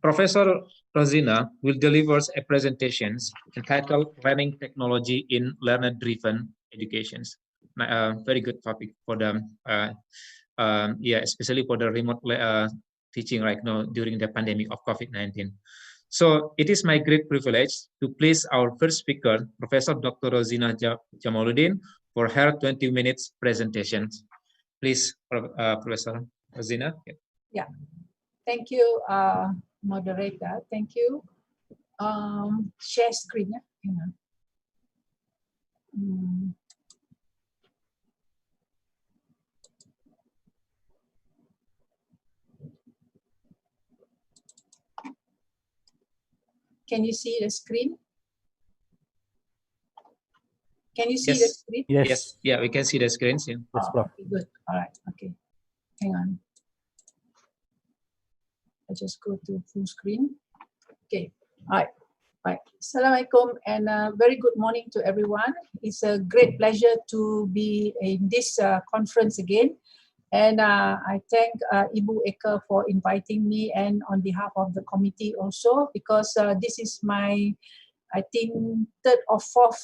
Professor Rosina will deliver a presentation entitled Learning Technology in Learner-Driven Education. Very good topic for them. Especially for the remote teaching right now during the pandemic of COVID-19. So it is my great privilege to place our first speaker, Professor Dr. Rosina Jamaluddin, for her 20 minutes presentation. Please, Professor Rosina. Yeah, thank you, moderator. Thank you. Share screen. Can you see the screen? Can you see the screen? Yes. Yeah, we can see the screen. Yes, okay, good. All right. Okay. Hang on. I just go to full screen. Okay. All right. Right. Assalamualaikum and very good morning to everyone. It's a great pleasure to be in this conference again. And I thank Ibu Eka for inviting me and on behalf of the committee also, because this is my, I think, third or fourth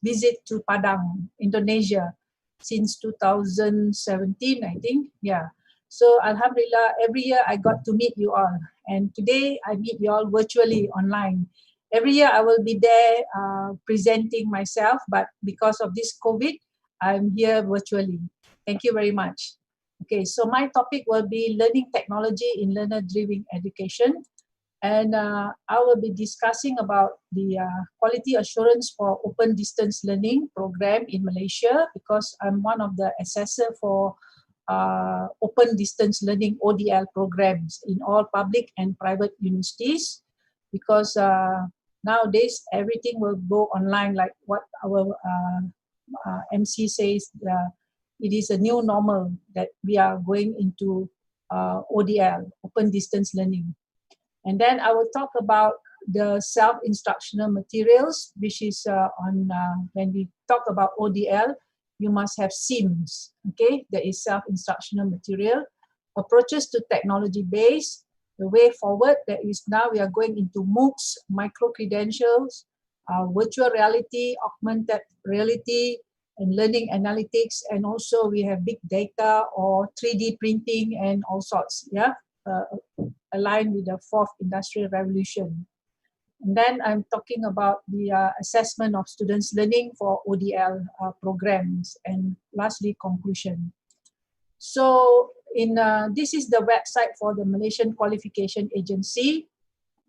visit to Padang, Indonesia since 2017, I think. Yeah. So Alhamdulillah, every year I got to meet you all. And today I meet you all virtually online. Every year I will be there presenting myself, but because of this COVID, I'm here virtually. Thank you very much. Okay, so my topic will be learning technology in learner-driven education. And I will be discussing about the quality assurance for open distance learning program in Malaysia, because I'm one of the assessor for open distance learning ODL programs in all public and private universities, because nowadays everything will go online, like what our MC says. It is a new normal that we are going into ODL, open distance learning. And then I will talk about the self-instructional materials, which is when we talk about ODL, you must have SIMS, okay? That is self-instructional material. Approaches to technology-based, the way forward, that is now we are going into MOOCs, micro-credentials, virtual reality, augmented reality, and learning analytics, and also we have big data or 3D printing and all sorts, aligned with the fourth industrial revolution. And then I'm talking about the assessment of students' learning for ODL programs, and lastly, conclusion. So this is the website for the Malaysian Qualification Agency,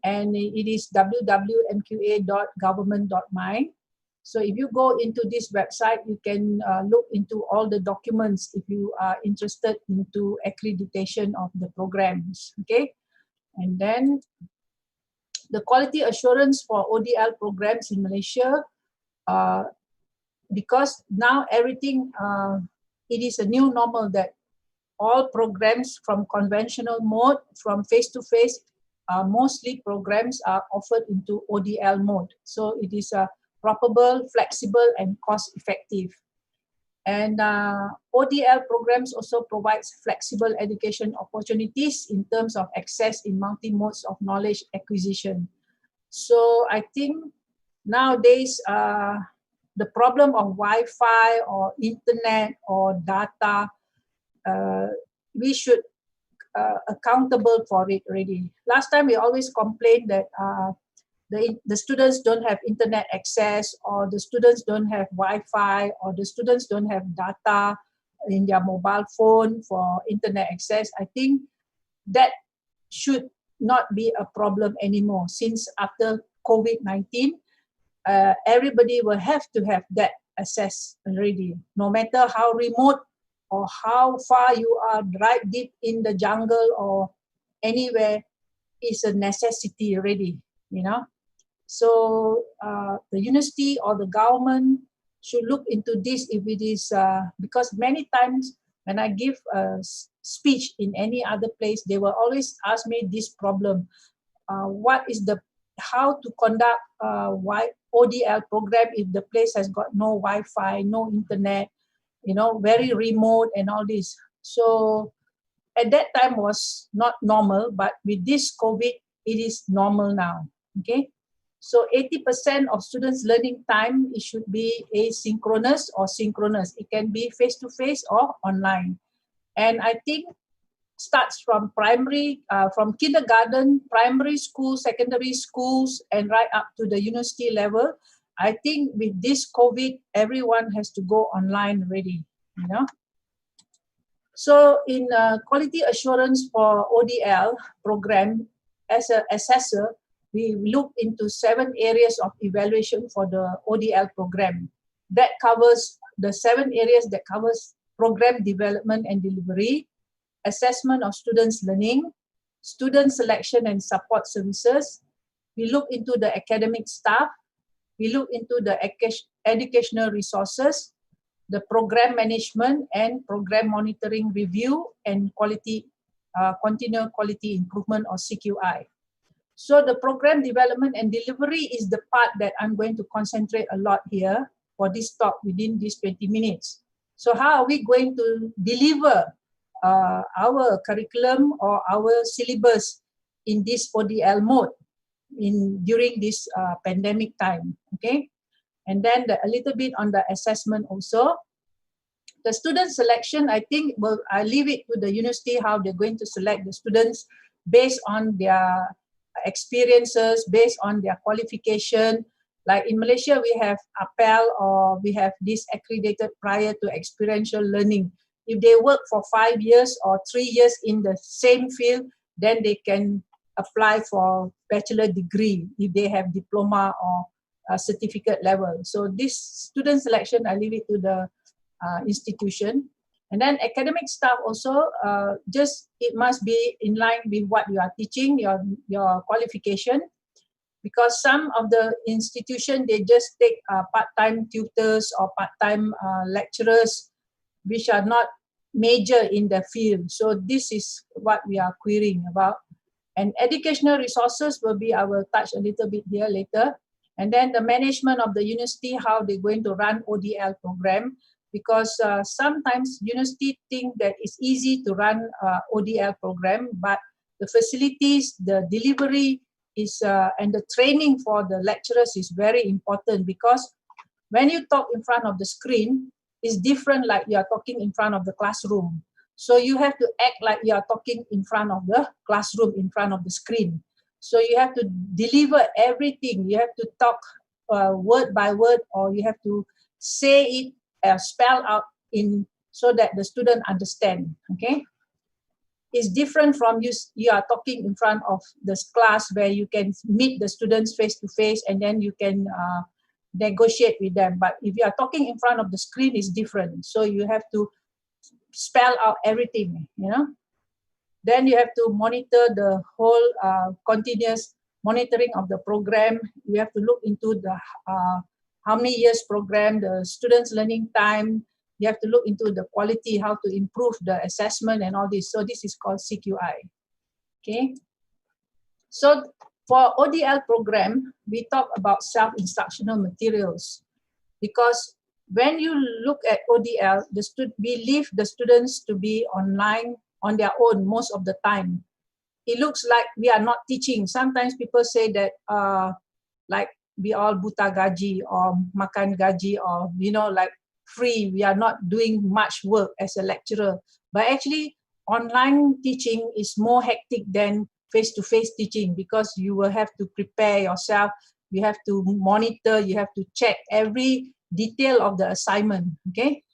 and it is www.mqa.government.my. So if you go into this website, you can look into all the documents if you are interested into accreditation of the programs, okay? And then the quality assurance for ODL programs in Malaysia, because now everything, it is a new normal that all programs from conventional mode, from face-to-face, mostly programs are offered into ODL mode. So it is probable, flexible, and cost-effective. And ODL programs also provides flexible education opportunities in terms of access in multi-modes of knowledge acquisition. So I think nowadays, the problem of Wi-Fi or internet or data, we should accountable for it already. Last time we always complained that the students don't have internet access, or the students don't have Wi-Fi, or the students don't have data in their mobile phone for internet access. I think that should not be a problem anymore, since after COVID-19, everybody will have to have that access already, no matter how remote or how far you are, right deep in the jungle or anywhere, is a necessity already, you know. So the university or the government should look into this if it is, because many times when I give a speech in any other place, they will always ask me this problem. What is how to conduct ODL program if the place has got no Wi-Fi, no internet, you know, very remote and all this. So at that time was not normal, but with this COVID, it is normal now, okay? So 80% of students' learning time, it should be asynchronous or synchronous. It can be face-to-face or online. And I think starts from primary, from kindergarten, primary school, secondary schools, and right up to the university level. I think with this COVID, everyone has to go online already, you know. So in quality assurance for ODL program, as an assessor, we look into 7 areas of evaluation for the ODL program. That covers the 7 areas that covers program development and delivery, assessment of students' learning, student selection and support services. We look into the academic staff. We look into the educational resources, the program management and program monitoring review and quality, continual quality improvement or CQI. So the program development and delivery is the part that I'm going to concentrate a lot here for this talk within these 20 minutes. So how are we going to deliver our curriculum or our syllabus in this ODL mode during this pandemic time, okay? And then a little bit on the assessment also. The student selection, I think, I leave it to the university how they're going to select the students based on their experiences, based on their qualification. Like in Malaysia, we have APEL or we have this accredited prior to experiential learning. If they work for 5 years or 3 years in the same field, then they can apply for bachelor degree if they have diploma or certificate level. So this student selection, I leave it to the institution. And then academic staff also, it must be in line with what you are teaching, your qualification. Because some of the institution, they just take part-time tutors or part-time lecturers, which are not major in the field. So this is what we are querying about. And educational resources will be, I will touch a little bit here later. And then the management of the university, how they're going to run ODL program. Because sometimes university think that it's easy to run ODL program, but the facilities, the delivery is, and the training for the lecturers is very important, because when you talk in front of the screen, it's different like you are talking in front of the classroom. So you have to act like you are talking in front of the classroom, in front of the screen. So you have to deliver everything. You have to talk word by word, or you have to say it spell out in so that the student understand. Okay, it's different from you are talking in front of this class where you can meet the students face to face and then you can negotiate with them. But if you are talking in front of the screen, it's different. So you have to spell out everything, you know. Then you have to monitor the whole continuous monitoring of the program. You have to look into the how many years program, the students' learning time. You have to look into the quality, how to improve the assessment and all this. So this is called CQI. Okay. So for ODL program, we talk about self-instructional materials, because when you look at ODL, we leave the students to be online on their own most of the time. It looks like we are not teaching. Sometimes people say that like we all buta gaji or makan gaji, or you know, like free, we are not doing much work as a lecturer. But actually online teaching is more hectic than face-to-face teaching, because you will have to prepare yourself, you have to monitor, you have to check every detail of the assignment. Okay,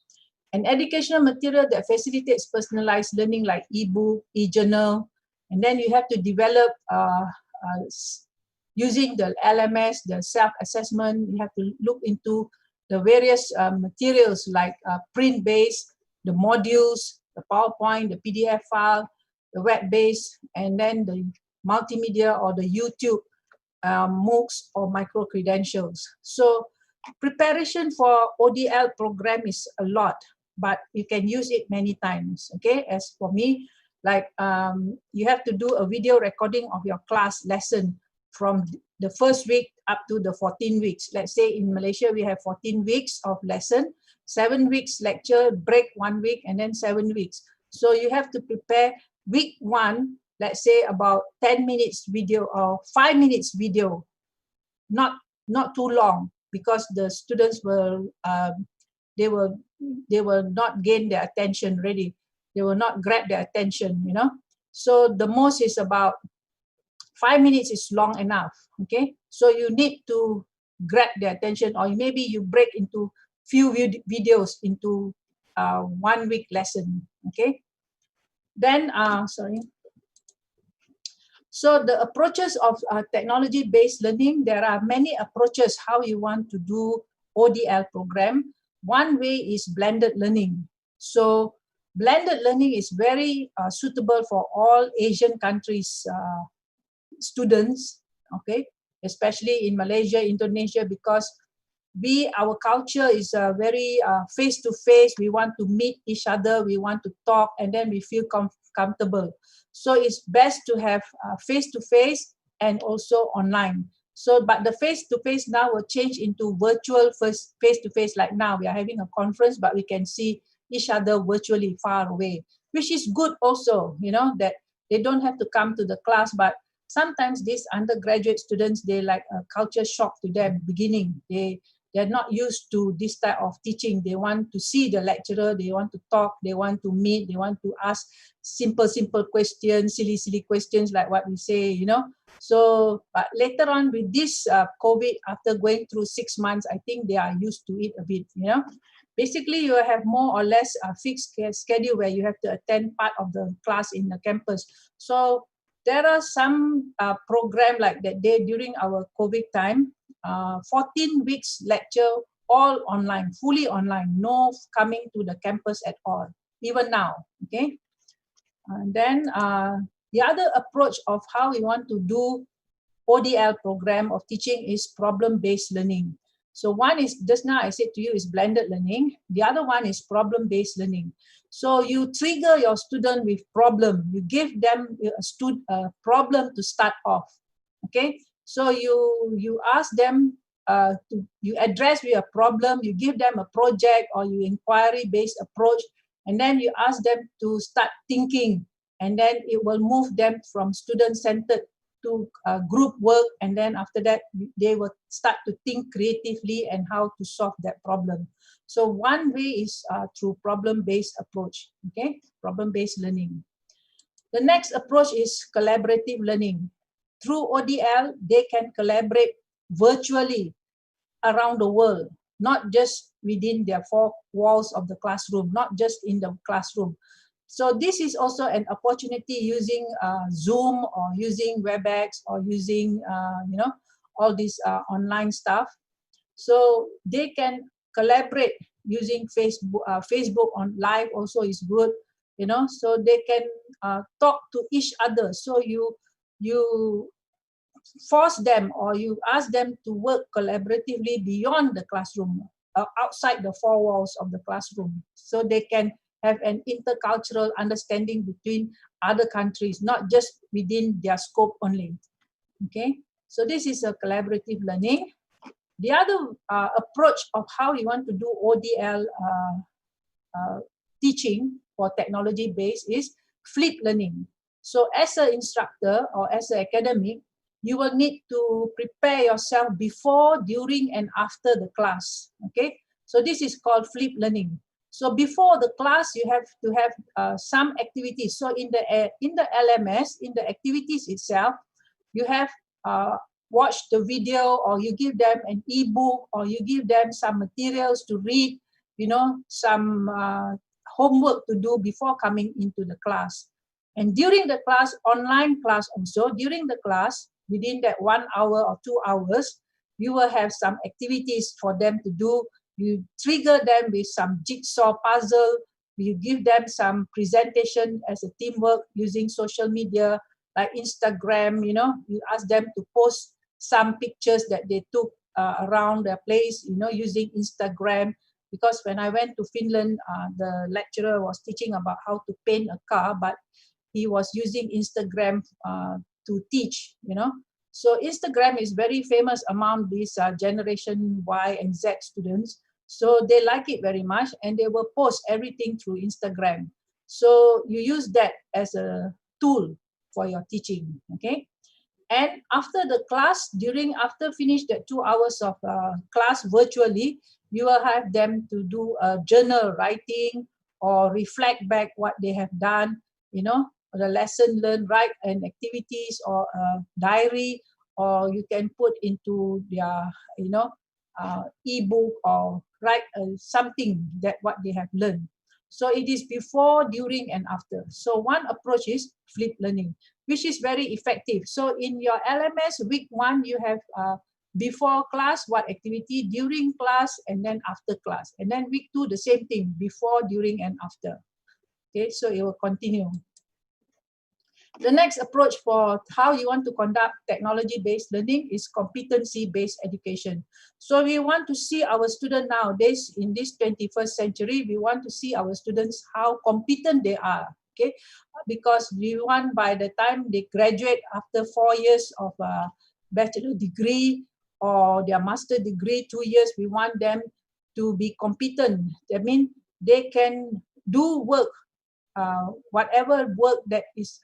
and educational material that facilitates personalized learning like e-book, e-journal, and then you have to develop using the LMS, the self-assessment. You have to look into the various materials like print-based, the modules, the PowerPoint, the PDF file, the web-based, and then the multimedia or the YouTube MOOCs or micro-credentials. So preparation for ODL program is a lot, but you can use it many times. Okay, as for me, like you have to do a video recording of your class lesson from the first week up to the 14 weeks. Let's say in Malaysia, we have 14 weeks of lesson, 7 weeks lecture, break 1 week, and then 7 weeks. So you have to prepare week 1, let's say about 10 minutes video or 5 minutes video, not too long, because the students will they will not gain their attention really. They will not grab their attention, you know. So the most is about 5 minutes is long enough. Okay, so you need to grab their attention, or maybe you break into few videos into 1 week lesson. Okay, then so the approaches of technology-based learning, there are many approaches how you want to do ODL program. One way is blended learning. So blended learning is very suitable for all Asian countries students, okay, especially in Malaysia, Indonesia, because our culture is very face-to-face. We want to meet each other, we want to talk, and then we feel comfortable. So it's best to have face-to-face and also online. So, but the face-to-face now will change into virtual face-to-face. Like now, we are having a conference, but we can see each other virtually far away, which is good also, you know, that they don't have to come to the class. But sometimes these undergraduate students, they like a culture shock to them beginning. They're not used to this type of teaching. They want to see the lecturer, they want to talk, they want to meet, they want to ask simple questions, silly questions like what we say, you know. So, but later on with this COVID, after going through 6 months, I think they are used to it a bit, you know. Basically, you have more or less a fixed schedule where you have to attend part of the class in the campus. So there are some program like that day during our COVID time, 14 weeks lecture, all online, fully online, no coming to the campus at all, even now, okay? And then the other approach of how we want to do ODL program of teaching is problem-based learning. So one is, just now I said to you, is blended learning. The other one is problem-based learning. So you trigger your student with problem. You give them a problem to start off. Okay. So you ask them you address with a problem. You give them a project or you inquiry-based approach, and then you ask them to start thinking, and then it will move them from student-centered to group work, and then after that they will start to think creatively and how to solve that problem. So one way is through problem-based approach, okay, problem-based learning. The next approach is collaborative learning. Through ODL, they can collaborate virtually around the world, not just within their four walls of the classroom, not just in the classroom. So this is also an opportunity using Zoom or using WebEx or using, you know, all this online stuff. So they can collaborate using Facebook. Facebook on live also is good, you know, so they can talk to each other. So you force them or you ask them to work collaboratively beyond the classroom, outside the four walls of the classroom, so they can have an intercultural understanding between other countries, not just within their scope only. Okay, so this is a collaborative learning. The other approach of how you want to do ODL teaching for technology based is flipped learning. So as an instructor or as an academic, you will need to prepare yourself before, during, and after the class. Okay, so this is called flipped learning. So before the class, you have to have some activities. So in the LMS, in the activities itself, you have watch the video, or you give them an ebook, or you give them some materials to read, you know, some homework to do before coming into the class. And during the class, online class also, during the class, within that 1 hour or 2 hours, you will have some activities for them to do. You trigger them with some jigsaw puzzle. You give them some presentation as a teamwork using social media like Instagram, you know, you ask them to post some pictures that they took around their place, you know, using Instagram. Because when I went to Finland, the lecturer was teaching about how to paint a car, but he was using Instagram to teach, you know. So Instagram is very famous among these generation Y and Z students. So they like it very much, and they will post everything through Instagram. So you use that as a tool for your teaching, okay? And after the class, after finish that 2 hours of class virtually, you will have them to do a journal writing or reflect back what they have done, you know, the lesson learned, write and activities or a diary, or you can put into their, you know, ebook or write something that what they have learned. So it is before, during, and after. So one approach is flipped learning, which is very effective. So in your LMS week 1, you have before class, what activity, during class, and then after class. And then week 2, the same thing, before, during, and after. Okay, so it will continue. The next approach for how you want to conduct technology-based learning is competency-based education. So we want to see our students nowadays in this 21st century, we want to see our students how competent they are, okay? Because we want by the time they graduate after 4 years of a bachelor degree or their master degree, 2 years, we want them to be competent. That means they can do work, whatever work that is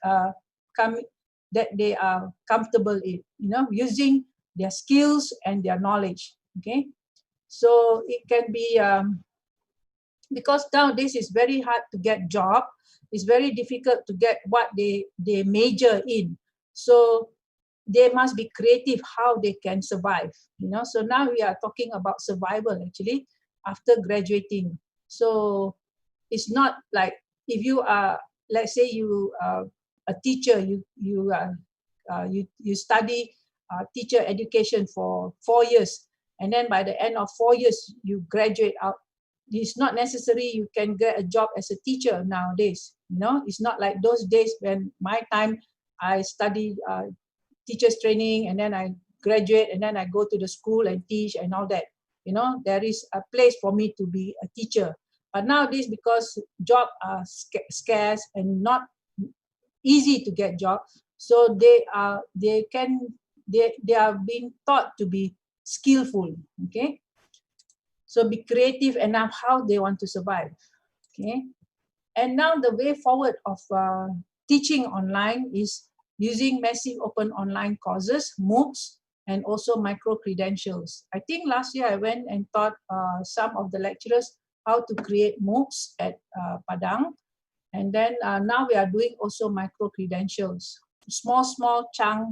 that they are comfortable in, you know, using their skills and their knowledge. Okay, so it can be because nowadays it's very hard to get job. It's very difficult to get what they major in. So they must be creative how they can survive. You know, so now we are talking about survival actually after graduating. So it's not like if you are, let's say you are a teacher, you study teacher education for 4 years, and then by the end of 4 years you graduate out. It's not necessary you can get a job as a teacher nowadays. You know, it's not like those days when my time I studied teachers training and then I graduate and then I go to the school and teach and all that. You know, there is a place for me to be a teacher. But nowadays, because jobs are scarce and not easy to get jobs, so they are being taught to be skillful. Okay, so be creative enough how they want to survive. Okay, and now the way forward of teaching online is using massive open online courses, MOOCs, and also micro credentials. I think last year I went and taught some of the lecturers how to create MOOCs at Padang. And then now we are doing also micro credentials, small chunk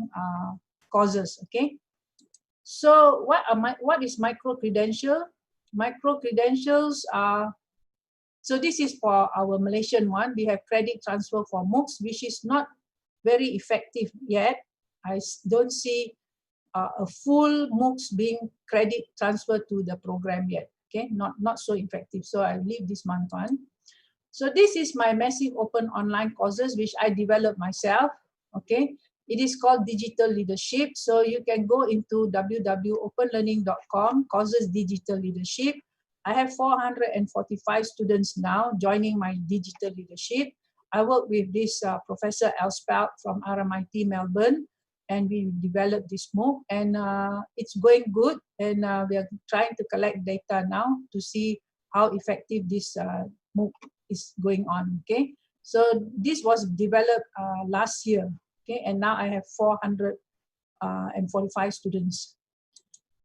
courses, okay? So what is micro credential? Micro credentials are, so this is for our Malaysian one. We have credit transfer for MOOCs, which is not very effective yet. I don't see a full MOOCs being credit transferred to the program yet. Okay, not so effective. So I leave this month on. So this is my massive open online courses, which I developed myself. Okay, it is called Digital Leadership. So you can go into www.openlearning.com, courses Digital Leadership. I have 445 students now joining my Digital Leadership. I work with this Professor Elspelt from RMIT Melbourne, and we developed this MOOC, and it's going good. And we are trying to collect data now to see how effective this MOOC is going on. Okay, so this was developed last year. Okay, and now I have 445 students.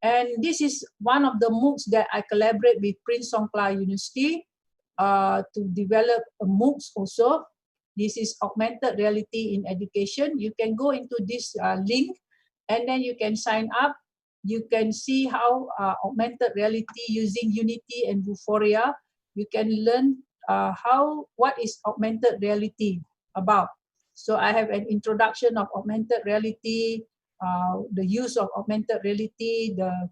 And this is one of the MOOCs that I collaborate with Prince Songkla University to develop a MOOCs also. This is augmented reality in education. You can go into this link and then you can sign up. You can see how augmented reality using Unity and Vuforia. You can learn what is augmented reality about. So I have an introduction of augmented reality, the use of augmented reality, the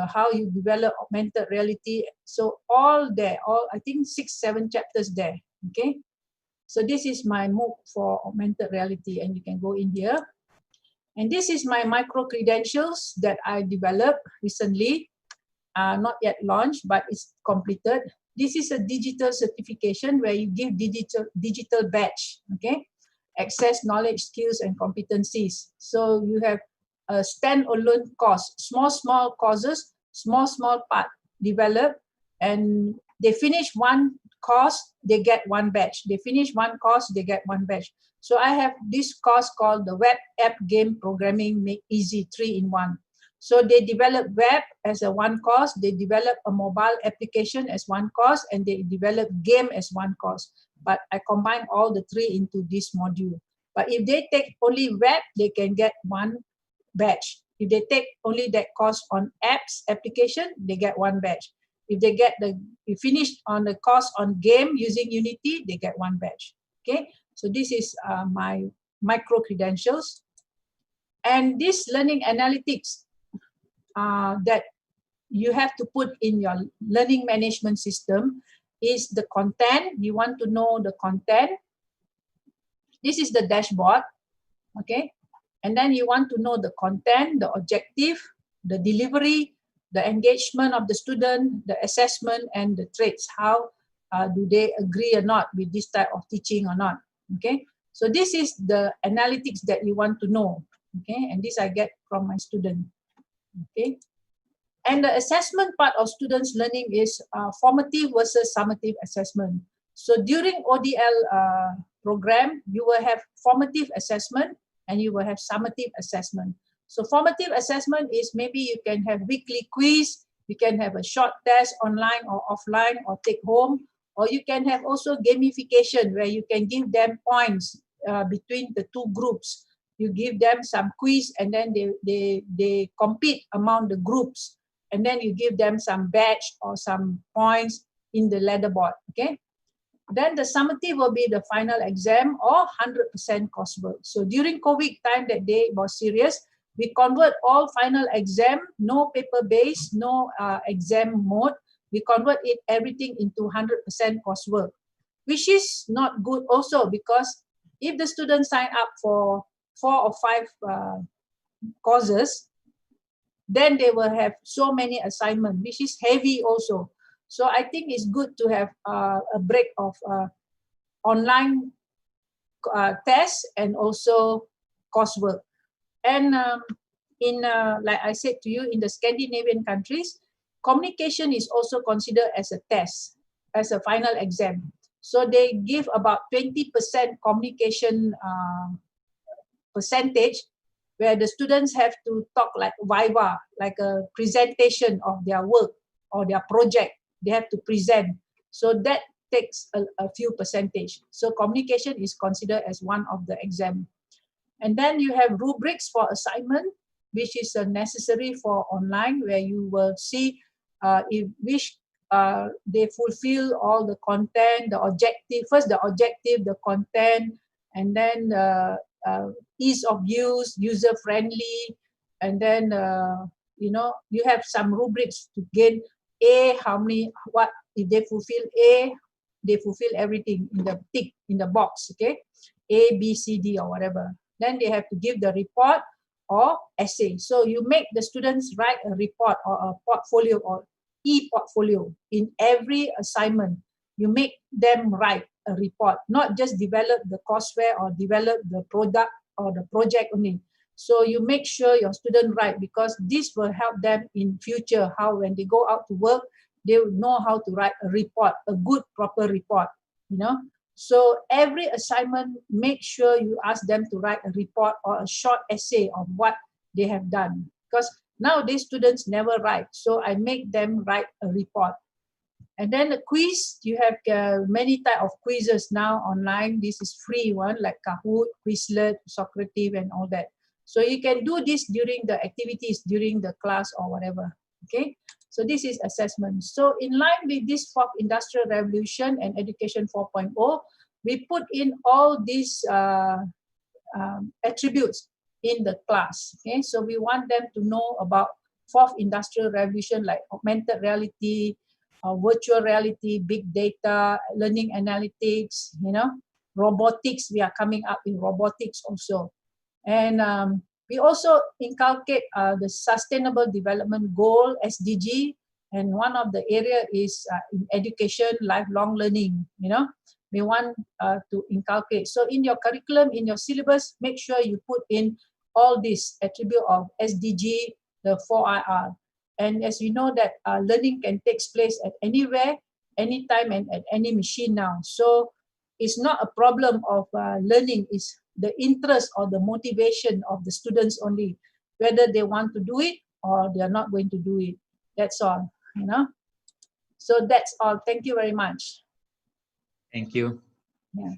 how you develop augmented reality. So all there, I think 6-7 chapters there. Okay. So this is my MOOC for augmented reality, and you can go in here. And this is my micro credentials that I developed recently, not yet launched, but it's completed. This is a digital certification where you give digital badge, okay? Access knowledge, skills, and competencies. So you have a standalone course, small courses, small part developed, and they finish one course, they get one badge. They finish one course, they get one badge. So I have this course called the Web App Game Programming Make Easy 3-in-1. So they develop web as a one course, they develop a mobile application as one course, and they develop game as one course. But I combine all the three into this module. But if they take only web, they can get one badge. If they take only that course on apps application, they get one badge. If they finish on the course on game using Unity, they get one badge. Okay, so this is my micro credentials. And this learning analytics that you have to put in your learning management system is the content. You want to know the content. This is the dashboard, okay? And then you want to know the content, the objective, the delivery, the engagement of the student, the assessment, and the traits. How do they agree or not with this type of teaching or not, okay? So this is the analytics that you want to know, okay? And this I get from my student, okay? And the assessment part of students' learning is formative versus summative assessment. So during ODL program, you will have formative assessment and you will have summative assessment. So formative assessment is maybe you can have weekly quiz, you can have a short test online or offline or take home, or you can have also gamification where you can give them points between the two groups. You give them some quiz and then they compete among the groups. And then you give them some badge or some points in the leaderboard, okay? Then the summative will be the final exam or 100% coursework. So during COVID time that day was serious, we convert all final exam, no paper-based, no exam mode. We convert it everything into 100% coursework, which is not good also because if the students sign up for 4 or 5 courses, then they will have so many assignments, which is heavy also. So I think it's good to have a break of online tests and also coursework. And like I said to you, in the Scandinavian countries, communication is also considered as a test, as a final exam. So they give about 20% communication percentage, where the students have to talk like viva, like a presentation of their work or their project. They have to present. So that takes a few percentage. So communication is considered as one of the exam. And then you have rubrics for assignment, which is necessary for online, where you will see if which they fulfill all the content, the objective. First, the objective, the content, and then ease of use, user-friendly, and then, you have some rubrics to gain A, how many, what, if they fulfill A, they fulfill everything in the tick, in the box, okay? A, B, C, D, or whatever. Then they have to give the report or essay. So you make the students write a report or a portfolio or e-portfolio in every assignment. You make them write a report, not just develop the courseware or develop the product or the project only. So you make sure your student write, because this will help them in future, how when they go out to work, they will know how to write a report, a good, proper report, So every assignment, make sure you ask them to write a report or a short essay of what they have done. Because nowadays students never write, so I make them write a report. And then the quiz, you have many type of quizzes now online. This is free one, like Kahoot, Quizlet, Socrative, and all that. So you can do this during the activities, during the class or whatever, okay? So this is assessment. So in line with this 4th Industrial Revolution and Education 4.0, we put in all these attributes in the class, okay? So we want them to know about 4th Industrial Revolution, like augmented reality, virtual reality, big data, learning analytics, robotics. We are coming up in robotics also. And we also inculcate the Sustainable Development Goal, SDG, and one of the area is in education, lifelong learning, we want to inculcate. So in your curriculum, in your syllabus, make sure you put in all this attribute of SDG, the 4IR. And as you know that learning can take place at anywhere, anytime and at any machine now. So it's not a problem of learning, it's the interest or the motivation of the students only, whether they want to do it or they are not going to do it. That's all, you know. So that's all. Thank you very much. Thank you. Yeah.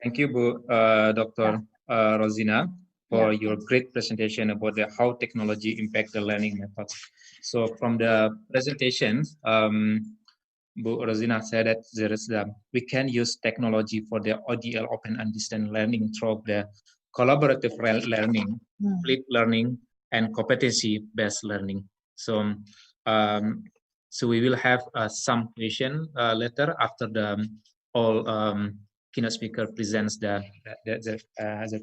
Thank you, Dr. Rosina, for your great presentation about how technology impacts the learning methods. So from the presentation, Bu Rosina said that we can use technology for the ODL open and distance learning through the collaborative learning, flipped learning, and competency-based learning. So, so we will have some question later after the all keynote speaker presents the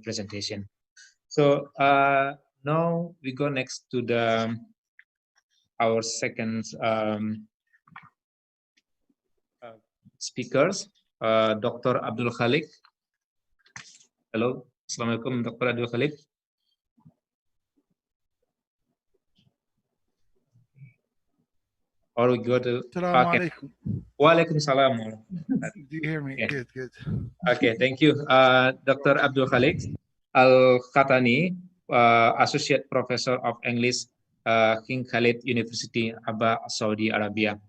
presentation. So now we go next to the our second speakers, Dr. Abdul Khalik. Hello, Assalamualaikum, Dr. Abdul Khalik. Or we go to Assalamualaikum. Waalaikumsalam. Do you hear me? Okay. Good. Okay, thank you. Dr. Abdul Khalik Al-Khatani, Associate Professor of English, King Khalid University, Aba, Saudi Arabia.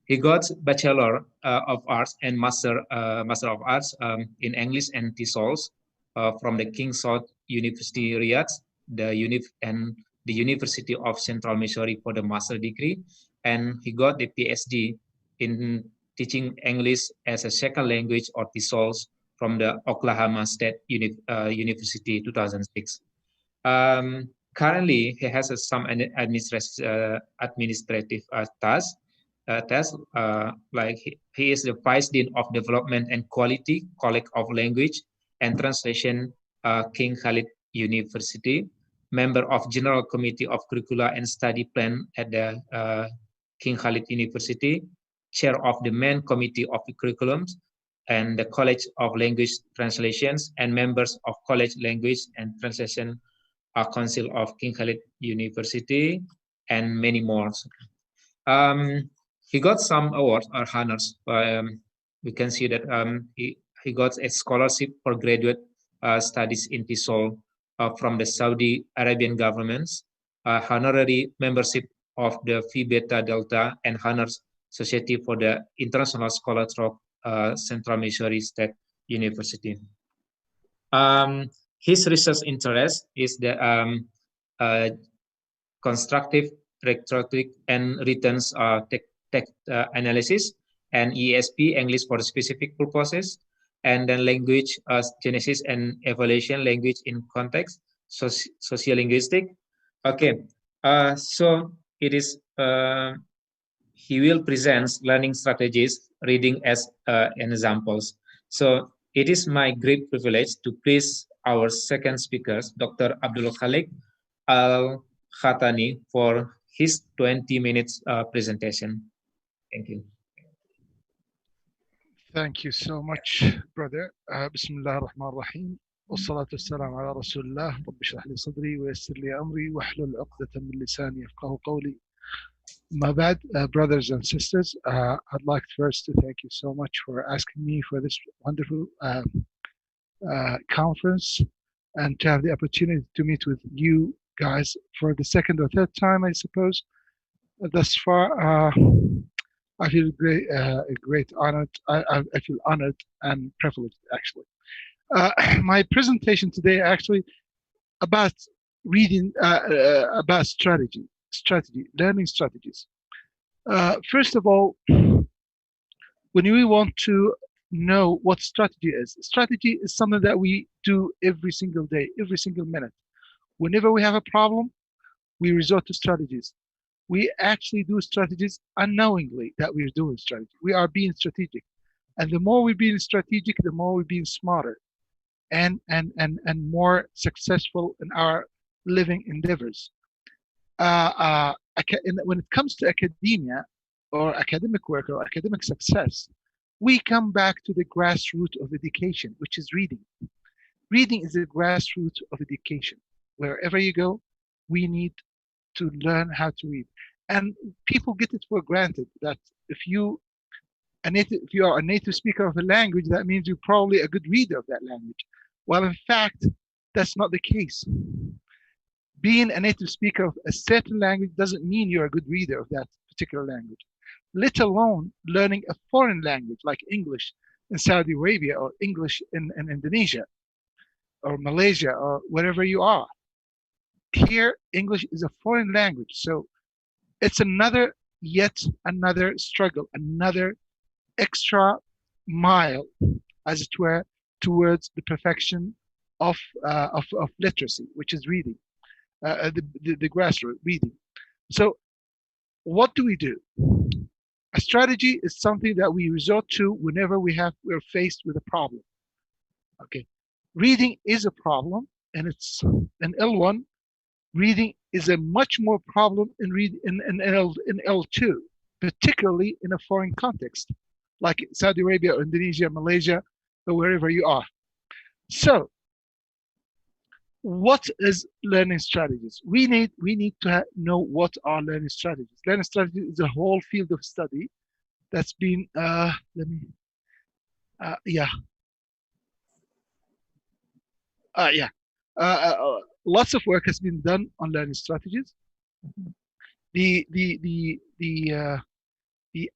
He got Bachelor of Arts and Master of Arts in English and TESOLs from the King Saud University Riyadh, and the University of Central Missouri for the master degree, and he got the PhD in teaching English as a second language or TESOLs from the Oklahoma State University 2006. Currently, he has some administrative tasks. Like he is the Vice Dean of Development and Quality, College of Language and Translation, King Khalid University, member of General Committee of Curricula and Study Plan at the King Khalid University, chair of the Main Committee of the Curriculums and the College of Language Translations, and members of College Language and Translation Council of King Khalid University, and many more. He got some awards or honors. We can see that he got a scholarship for graduate studies in TESOL from the Saudi Arabian governments, honorary membership of the Phi Beta Delta and Honors Society for the International Scholars of Central Missouri State University. His research interest is the constructive rhetoric and written text analysis, and ESP, English for specific purposes, and then language genesis and evaluation, language in context, sociolinguistic. Okay, so it is, he will present learning strategies, reading as examples. So it is my great privilege to please our second speaker, Dr. Abdul Khalik Al-Khatani, for his 20 minutes presentation. Thank you. Thank you so much, brother. Bismillah ar-Rahman ar-Rahim. والصلاة والسلام على رسول الله رب اشرح لي صدري ويسر لي أمري واحلل عقدة من لساني يفقهوا قولي. My bad, brothers and sisters. I'd like first to thank you so much for asking me for this wonderful conference and to have the opportunity to meet with you guys for the second or third time, I suppose. Thus far, I feel great honored. I feel honored and privileged, actually. My presentation today actually about reading about strategy, learning strategies. First of all, when we want to know what strategy is something that we do every single day, every single minute. Whenever we have a problem, we resort to strategies. We actually do strategies unknowingly that we're doing strategy. We are being strategic. And the more we're being strategic, the more we're being smarter and more successful in our living endeavors. When it comes to academia or academic work or academic success, we come back to the grassroots of education, which is reading. Reading is the grassroots of education. Wherever you go, we need to learn how to read. And people get it for granted that if you are a native speaker of a language, that means you're probably a good reader of that language. Well, in fact, that's not the case. Being a native speaker of a certain language doesn't mean you're a good reader of that particular language, let alone learning a foreign language like English in Saudi Arabia or English in Indonesia or Malaysia or wherever you are. Here, English is a foreign language. So it's yet another struggle, another extra mile, as it were, towards the perfection of literacy, which is reading, the grassroots reading. So what do we do? A strategy is something that we resort to whenever we're faced with a problem. Okay, reading is a problem, and it's an L1. Reading is a much more problem in L2, particularly in a foreign context, like Saudi Arabia or Indonesia, Malaysia, or wherever you are. So, what is learning strategies? We need to know what are learning strategies. Learning strategies is a whole field of study that's been lots of work has been done on learning strategies. The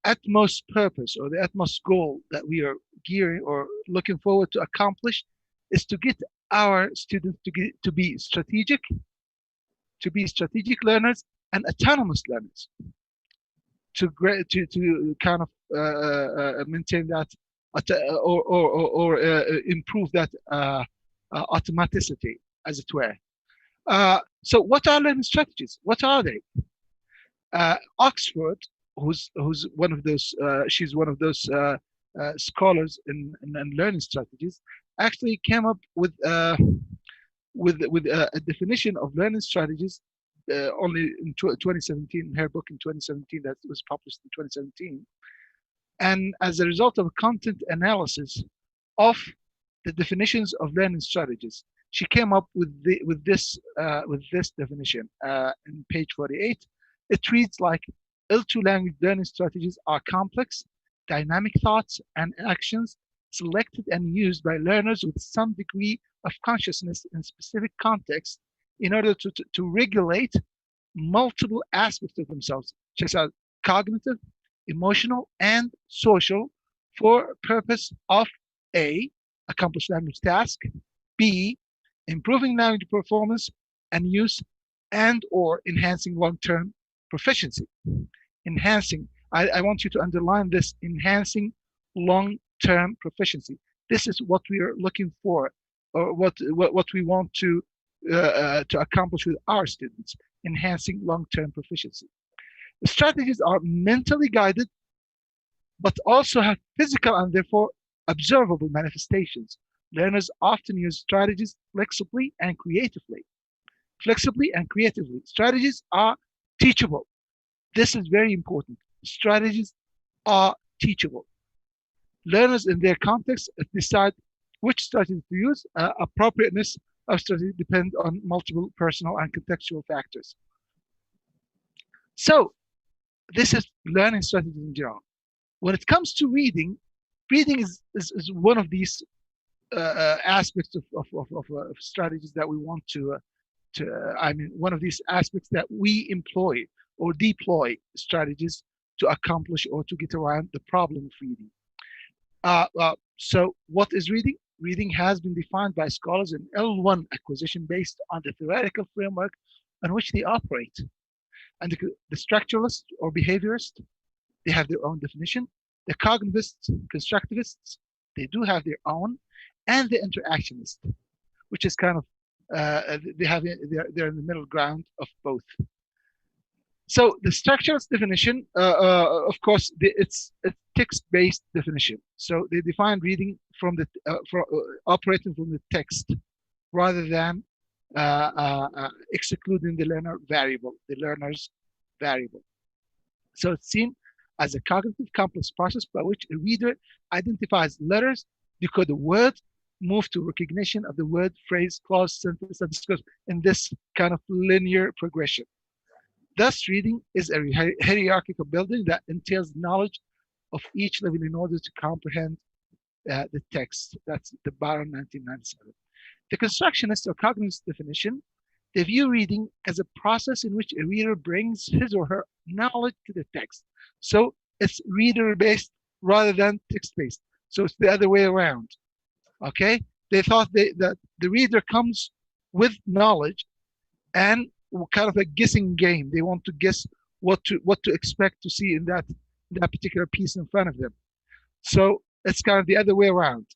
utmost purpose or the utmost goal that we are gearing or looking forward to accomplish is to get our students to be strategic learners and autonomous learners, to kind of maintain that or improve that automaticity, as it were. So what are learning strategies? What are they? Oxford, who's one of those, she's one of those scholars in learning strategies, actually came up with a definition of learning strategies only in 2017, in her book in 2017, that was published in 2017. And as a result of a content analysis of the definitions of learning strategies, she came up with this definition in page 48. It reads like, L2 language learning strategies are complex, dynamic thoughts and actions selected and used by learners with some degree of consciousness in specific contexts in order to regulate multiple aspects of themselves, such as cognitive, emotional, and social, for purpose of A, accomplish language task, B, improving language performance and use, and or enhancing long-term proficiency. Enhancing, I want you to underline this, enhancing long-term proficiency. This is what we are looking for, or what we want to accomplish with our students, enhancing long-term proficiency. The strategies are mentally guided, but also have physical and therefore observable manifestations. Learners often use strategies flexibly and creatively. Strategies are teachable. This is very important. Strategies are teachable. Learners in their context decide which strategy to use. Appropriateness of strategy depends on multiple personal and contextual factors. So this is learning strategies in general. When it comes to reading is one of these aspects of strategies that we want one of these aspects that we employ or deploy strategies to accomplish or to get around the problem of reading. So what is reading? Reading has been defined by scholars in L1 acquisition based on the theoretical framework on which they operate. And the structuralists or behaviorists, they have their own definition. The cognitivists, constructivists, they do have their own, and the interactionists, which is kind of they're in the middle ground of both. So the structuralist definition, of course, it's a text-based definition. So they define reading from the operating from the text, rather than excluding the learner's variable. So it's seen as a cognitive complex process by which a reader identifies letters, decode a word, move to recognition of the word, phrase, clause, sentence, and discourse in this kind of linear progression. Thus, reading is a hierarchical building that entails knowledge of each level in order to comprehend the text. That's the Baron 1997. The constructionist or cognitivist definition, they view reading as a process in which a reader brings his or her knowledge to the text. So it's reader-based rather than text-based. So it's the other way around. Okay? They thought that the reader comes with knowledge and kind of a guessing game. They want to guess what to expect to see in that particular piece in front of them. So it's kind of the other way around.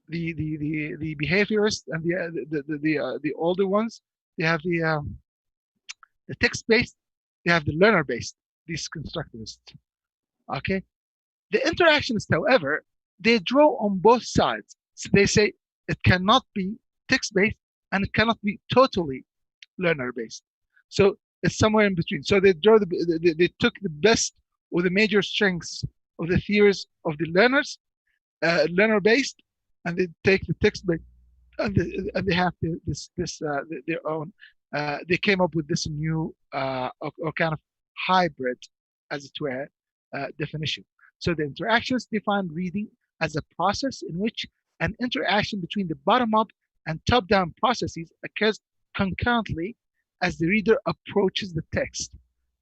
The behaviorists and the older ones, they have the text-based, they have the learner-based, these constructivists. Okay, the interactionists, however, they draw on both sides. So they say it cannot be text-based and it cannot be totally learner-based. So it's somewhere in between. So they draw they took the best or the major strengths of the theories of the learner-based, and they take the text-based, and they have their own. They came up with this new or kind of hybrid, as it were, definition. So the interactionists define reading as a process in which an interaction between the bottom-up and top-down processes occurs concurrently as the reader approaches the text.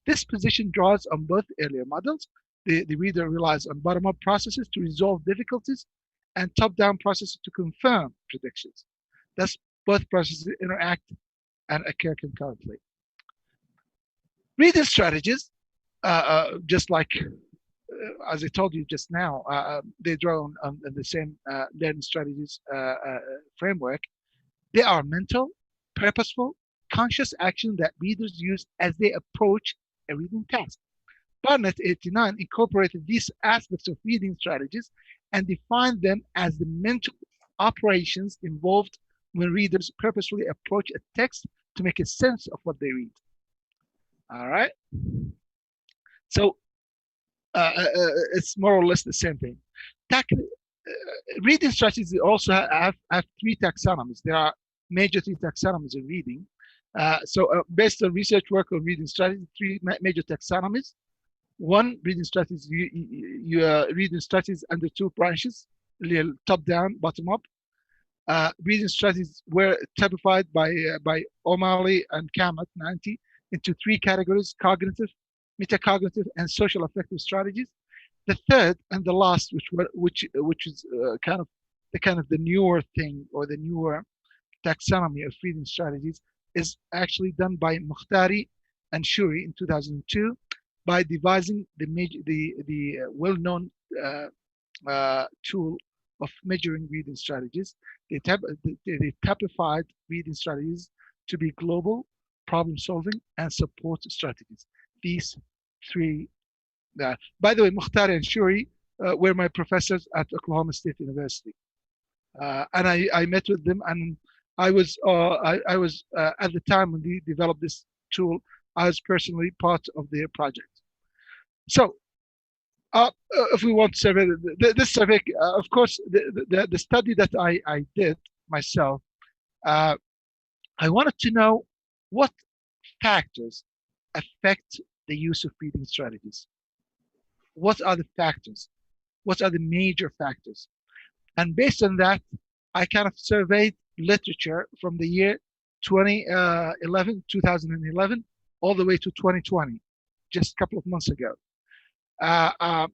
This position draws on both earlier models. The reader relies on bottom-up processes to resolve difficulties and top-down processes to confirm predictions. Thus, both processes interact and occur concurrently. Reading strategies, just like as I told you just now, they draw on the same learning strategies framework. They are mental, purposeful, conscious action that readers use as they approach a reading task. Barnett 89 incorporated these aspects of reading strategies and defined them as the mental operations involved when readers purposefully approach a text to make a sense of what they read. All right. So it's more or less the same thing. Reading strategies also have three taxonomies. There are major three taxonomies in reading. So based on research work on reading strategies, three major taxonomies. One, reading strategies, reading strategies under two branches, top down, bottom up. Reading strategies were typified by O'Malley and Kamat 90 into three categories: cognitive, metacognitive, and social affective strategies. The third and the last, which is kind of the newer thing, or the newer taxonomy of reading strategies, is actually done by Mukhtari and Shuri in 2002 by devising the well-known tool of measuring reading strategies. They typified reading strategies to be global, problem-solving, and support strategies. These three. By the way, Mukhtari and Shuri were my professors at Oklahoma State University, and I met with them, and I was at the time when they developed this tool, I was personally part of their project. So, if we want to survey this survey, of course, the study that I did myself, I wanted to know what factors affect the use of reading strategies. What are the factors? What are the major factors? And based on that, I kind of surveyed literature from the year 2011, all the way to 2020, just a couple of months ago. I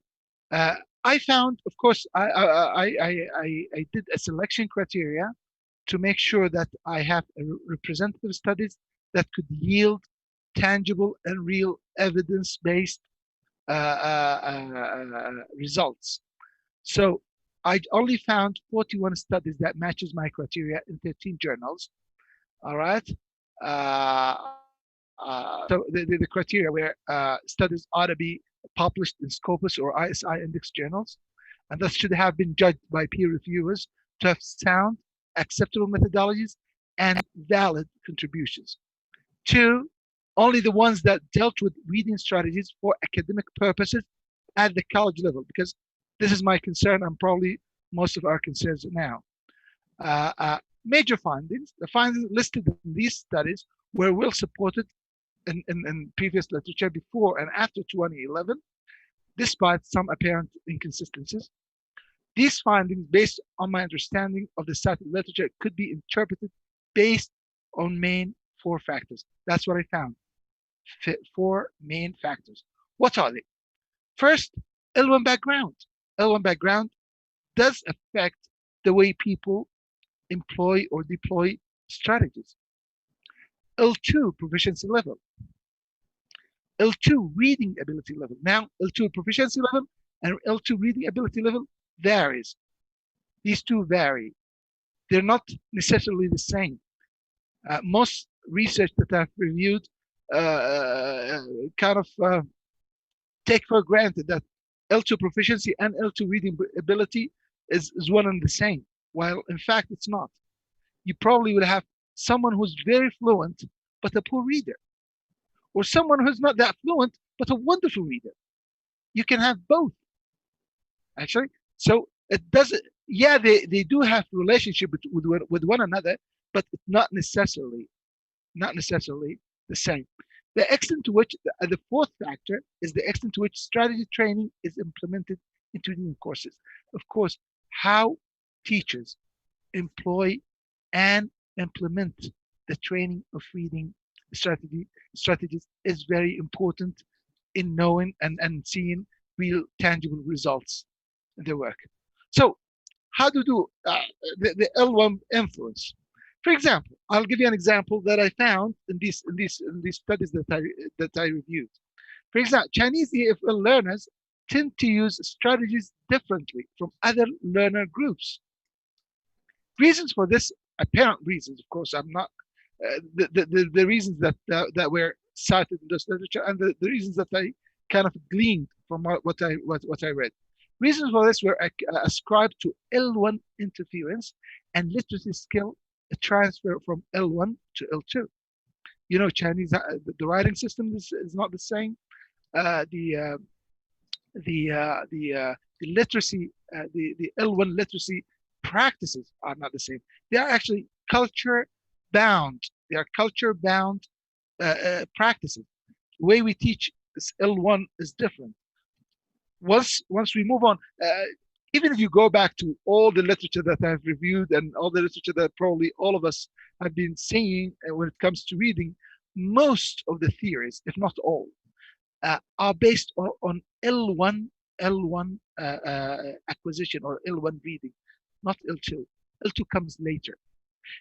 found, of course, I did a selection criteria to make sure that I have representative studies that could yield tangible and real evidence-based results. So I only found 41 studies that matches my criteria in 13 journals. All right. So the criteria were studies ought to be published in Scopus or ISI index journals, and thus should have been judged by peer reviewers to have sound, acceptable methodologies and valid contributions. Two, only the ones that dealt with reading strategies for academic purposes at the college level, because this is my concern and probably most of our concerns now. Major findings, the findings listed in these studies were well supported in previous literature before and after 2011, despite some apparent inconsistencies. These findings, based on my understanding of the cited literature, could be interpreted based on main four factors. That's what I found. Four main factors. What are they? First, L1 background. L1 background does affect the way people employ or deploy strategies. L2 proficiency level. L2 reading ability level. Now, L2 proficiency level and L2 reading ability level varies. These two vary. They're not necessarily the same. Most research that I've reviewed kind of take for granted that L2 proficiency and L2 reading ability is one and the same, while in fact it's not. You probably will have someone who's very fluent but a poor reader, or someone who's not that fluent but a wonderful reader. You can have both, actually. So it doesn't. Yeah, they do have relationship with one another, but it's not necessarily the same. The extent to which the fourth factor is the extent to which strategy training is implemented into reading courses. Of course, how teachers employ and implement the training of reading strategies is very important in knowing and seeing real tangible results in their work. So how to do the L1 influence? For example, I'll give you an example that I found in these studies that I reviewed. For example, Chinese EFL learners tend to use strategies differently from other learner groups. Reasons for this, apparent reasons, of course, I'm not the reasons that were cited in this literature, and the reasons that I kind of gleaned from what I read. Reasons for this were ascribed to L1 interference and literacy skill transfer from L1 to L2. You know, Chinese the writing system is not the same. The literacy, the L1 literacy practices are not the same. They are actually culture bound. They are culture bound practices. The way we teach this L1 is different. Once we move on, even if you go back to all the literature that I've reviewed and all the literature that probably all of us have been seeing when it comes to reading, most of the theories, if not all, are based on L1 acquisition or L1 reading, not L2. L2 comes later.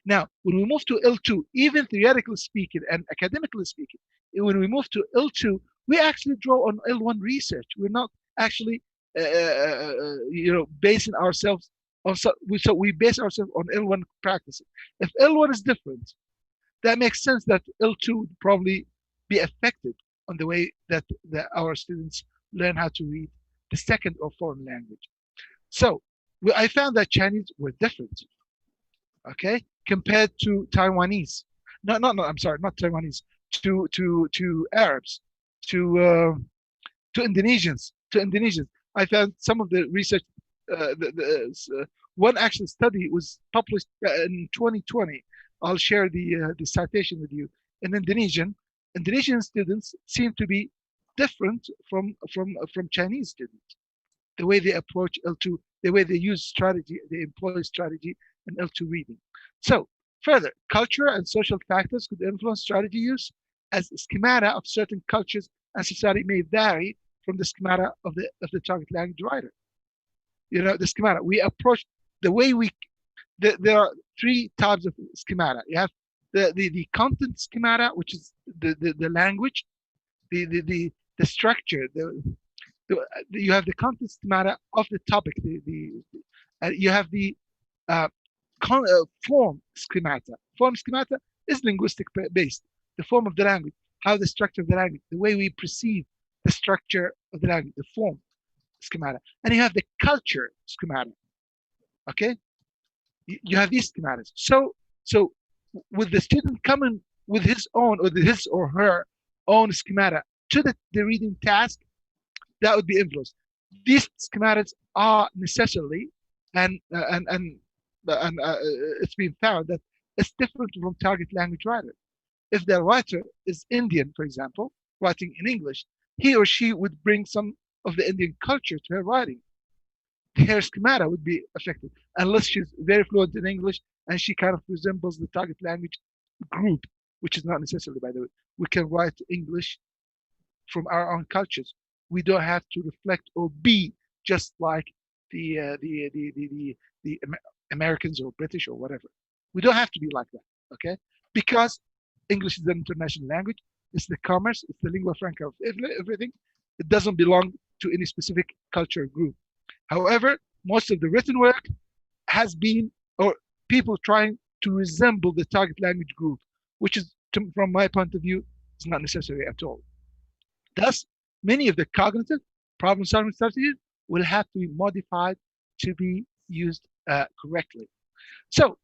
Now, when we move to L2, even theoretically speaking and academically speaking, when we move to L2, we actually draw on L1 research. We're not actually, basing ourselves on. So we base ourselves on L1 practices. If L1 is different, that makes sense that L2 would probably be affected on the way that our students learn how to read the second or foreign language. So I found that Chinese were different, okay, compared to Taiwanese. I'm sorry, not Taiwanese. To Arabs, to Indonesians. I found some of the research. One actual study was published in 2020. I'll share the citation with you. In Indonesian students seem to be different from Chinese students. The way they approach L2, the way they use strategy, they employ strategy in L2 reading. So further, cultural and social factors could influence strategy use, as schemata of certain cultures and society may vary from the schemata of the target language writer. You know, the schemata, we approach the way there are three types of schemata. You have the content schemata, which is the language, the structure, you have the content schemata of the topic, you have the form schemata. Form schemata is linguistic based. The form of the language, how the structure of the language, the way we perceive the structure of the language, the form schemata. And you have the culture schemata. Okay, you have these schematas. So with the student coming with his own or his or her own schemata to the reading task, that would be influenced. These schematics are necessarily and it's been found that it's different from target language writer. if the writer is Indian, for example, writing in English, he or she would bring some of the Indian culture to her writing. Her schemata would be affected unless she's very fluent in English and she kind of resembles the target language group, which is not necessarily, by the way. We can write English from our own cultures. We don't have to reflect or be just like the Americans or British or whatever. We don't have to be like that, okay? Because English is an international language. It's the commerce. It's the lingua franca of everything. It doesn't belong to any specific culture group. However, most of the written work has been, or people trying to resemble the target language group, which is, from my point of view, is not necessary at all. Thus, many of the cognitive problem-solving strategies will have to be modified to be used correctly. So,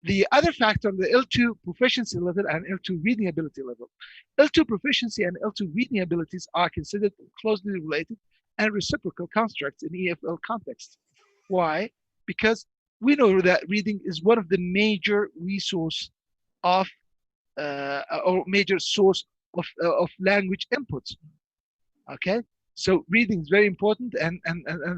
the other factor, the L2 proficiency level and L2 reading ability level. L2 proficiency and L2 reading abilities are considered closely related and reciprocal constructs in EFL context. Why? Because we know that reading is one of the major resource of or major source of language inputs. Okay, so reading is very important and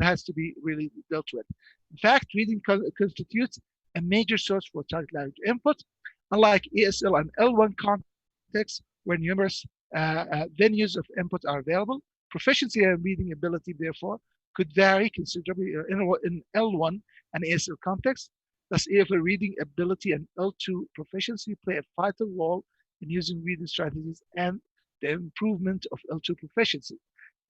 has to be really dealt with. In fact, reading constitutes a major source for target language input, unlike ESL and L1 contexts where numerous venues of input are available. Proficiency and reading ability, therefore, could vary considerably in L1 and ESL contexts. Thus, EFL reading ability and L2 proficiency play a vital role in using reading strategies and the improvement of L2 proficiency.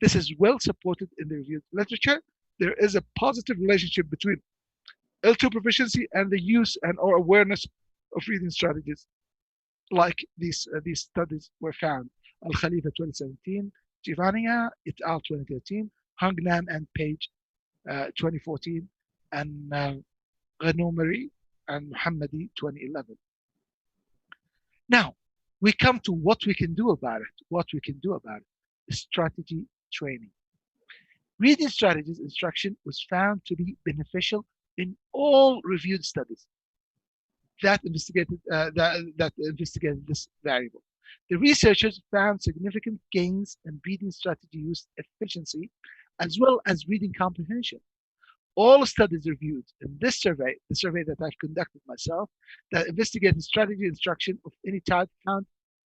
This is well supported in the reviewed literature. There is a positive relationship between L2 proficiency and the use and or awareness of reading strategies, like these studies were found. Al Khalifa 2017, Givania et al. 2013, Hungnan and Page 2014, and Ghanomari and Muhammadi 2011. Now, we come to what we can do about it. What we can do about it: strategy training. Reading strategies instruction was found to be beneficial in all reviewed studies that investigated this variable. The researchers found significant gains in reading strategy use efficiency as well as reading comprehension. All studies reviewed in this survey, the survey that I've conducted myself, that investigated strategy instruction of any type, found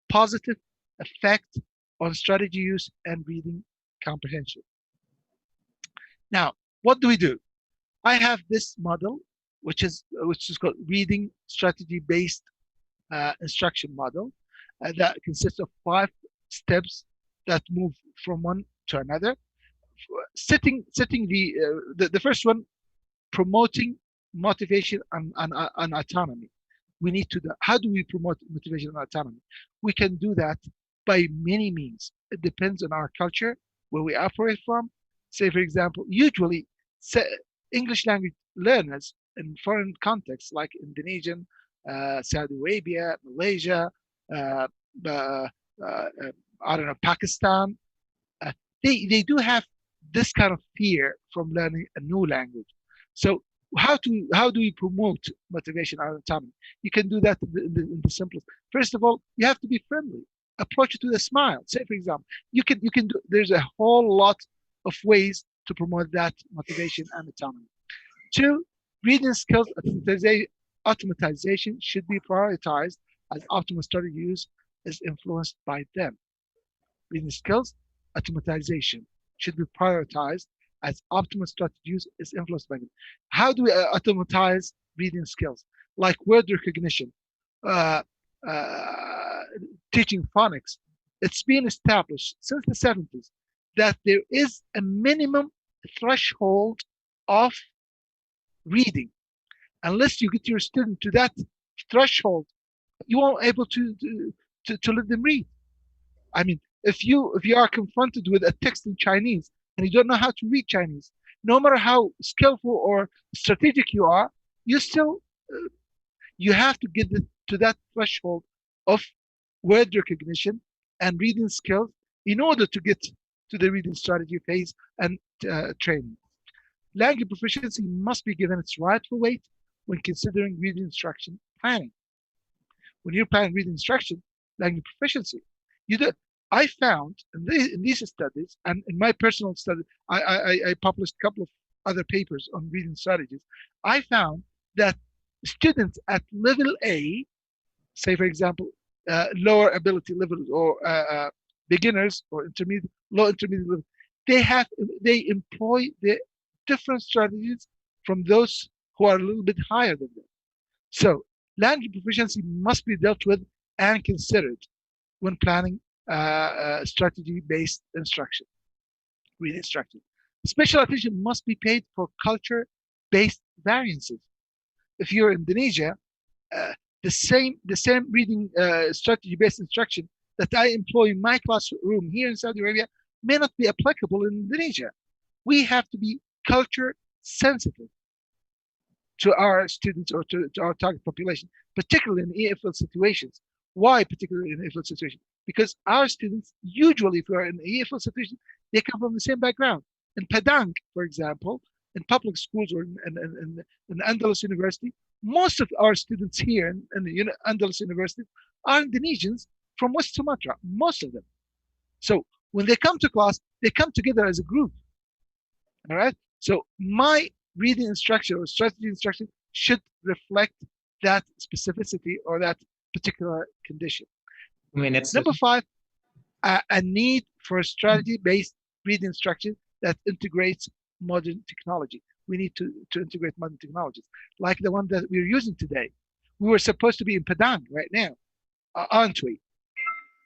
positive effect on strategy use and reading comprehension. Now, what do? I have this model, which is called reading strategy-based instruction model that consists of 5 steps that move from one to another. Setting the first one, promoting motivation and autonomy. We need to, how do we promote motivation and autonomy? We can do that by many means. It depends on our culture, where we operate from. Say, for example, usually English language learners in foreign contexts like Indonesian, Saudi Arabia, Malaysia, I don't know, Pakistan, they do have this kind of fear from learning a new language. So how do we promote motivation and autonomy? You can do that in the simplest. First of all, you have to be friendly. Approach it with a smile. Say, for example, you can do. There's a whole lot of ways to promote that motivation and autonomy. 2, reading skills automatization should be prioritized as optimal strategy use is influenced by them. Reading skills automatization should be prioritized as optimal strategy use is influenced by them. How do we automatize reading skills? Like word recognition, teaching phonics. It's been established since the 70s that there is a minimum threshold of reading. Unless you get your student to that threshold, you won't able to let them read. I mean, if you are confronted with a text in Chinese and you don't know how to read Chinese, no matter how skillful or strategic you are, you still you have to get to that threshold of word recognition and reading skills in order to get to the reading strategy phase and training. Language proficiency must be given its rightful weight when considering reading instruction planning. When you're planning reading instruction, language proficiency. I found in these studies and in my personal study, I published a couple of other papers on reading strategies. I found that students at level A, say for example, lower ability levels or beginners or intermediate, low intermediate level, they employ the different strategies from those who are a little bit higher than them. So language proficiency must be dealt with and considered when planning strategy-based instruction, reading instruction. Special attention must be paid for culture-based variances. If you're in Indonesia, the same reading strategy-based instruction that I employ in my classroom here in Saudi Arabia may not be applicable in Indonesia. We have to be culture sensitive to our students or to our target population, particularly in EFL situations. Why particularly in EFL situations? Because our students, usually if we are in an EFL situation, they come from the same background. In Padang, for example, in public schools or in Andalas University, most of our students here in the Andalas University are Indonesians from West Sumatra, most of them. So when they come to class, they come together as a group. All right. So my reading instruction or strategy instruction should reflect that specificity or that particular condition. Number 5, a need for strategy-based reading instruction that integrates modern technology. We need to integrate modern technologies, like the one that we're using today. We were supposed to be in Padang right now, aren't we?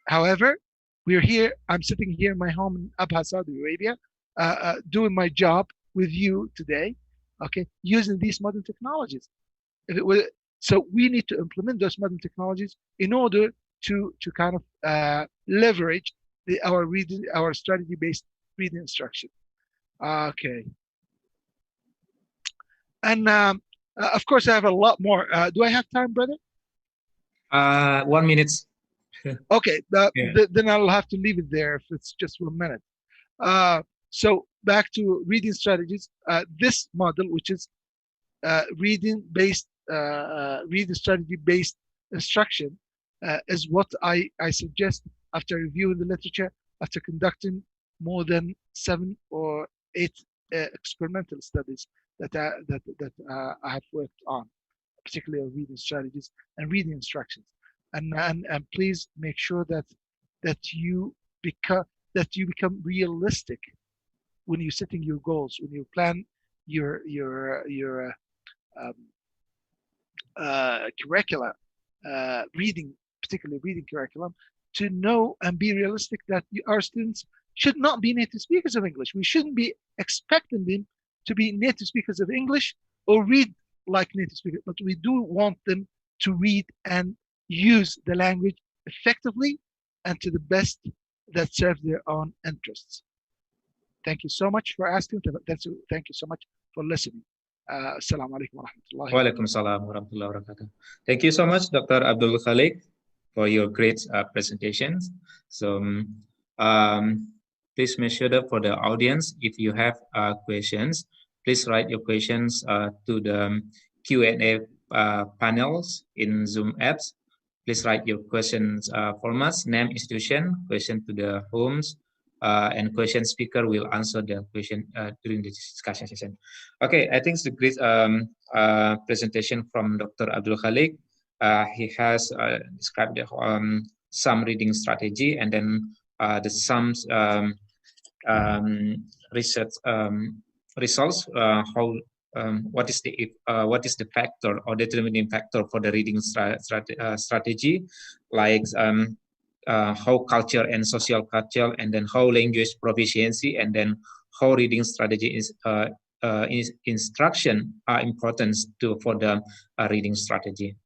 However, we're here. I'm sitting here in my home in Abha, Saudi Arabia, doing my job with you today, okay, using these modern technologies. So we need to implement those modern technologies in order to kind of leverage our strategy-based reading instruction. Okay. And of course, I have a lot more. Do I have time, brother? 1 minute. Okay, then I'll have to leave it there if it's just 1 minute. So back to reading strategies. This model, which is reading strategy-based instruction, is what I suggest after reviewing the literature, after conducting more than 7 or 8 experimental studies that I have worked on, particularly on reading strategies and reading instructions. And please make sure that you become realistic when you're setting your goals, when you plan your curricula, particularly reading curriculum, to know and be realistic that our students should not be native speakers of English. We shouldn't be expecting them to be native speakers of English or read like native speakers, but we do want them to read and use the language effectively and to the best that serves their own interests. Thank you so much for asking. Thank you so much for listening. Assalamu alaikum wa rahmatullahi wa Waalaikumsalam warahmatullahi wabarakatuh. Thank you so much, Dr. Abdul Khalik, for your great presentations. So please make sure that for the audience, if you have questions, please write your questions to the Q&A panels in Zoom apps. Please write your questions formats, name, institution, question to the homes, and question speaker will answer the question during the discussion session. Okay, I think it's a great presentation from Dr. Abdul Khalik. He has described some reading strategy and then some research results. What is the factor or determining factor for the reading strategy, like how culture and social culture, and then how language proficiency, and then how reading strategy is instruction are important for the reading strategy.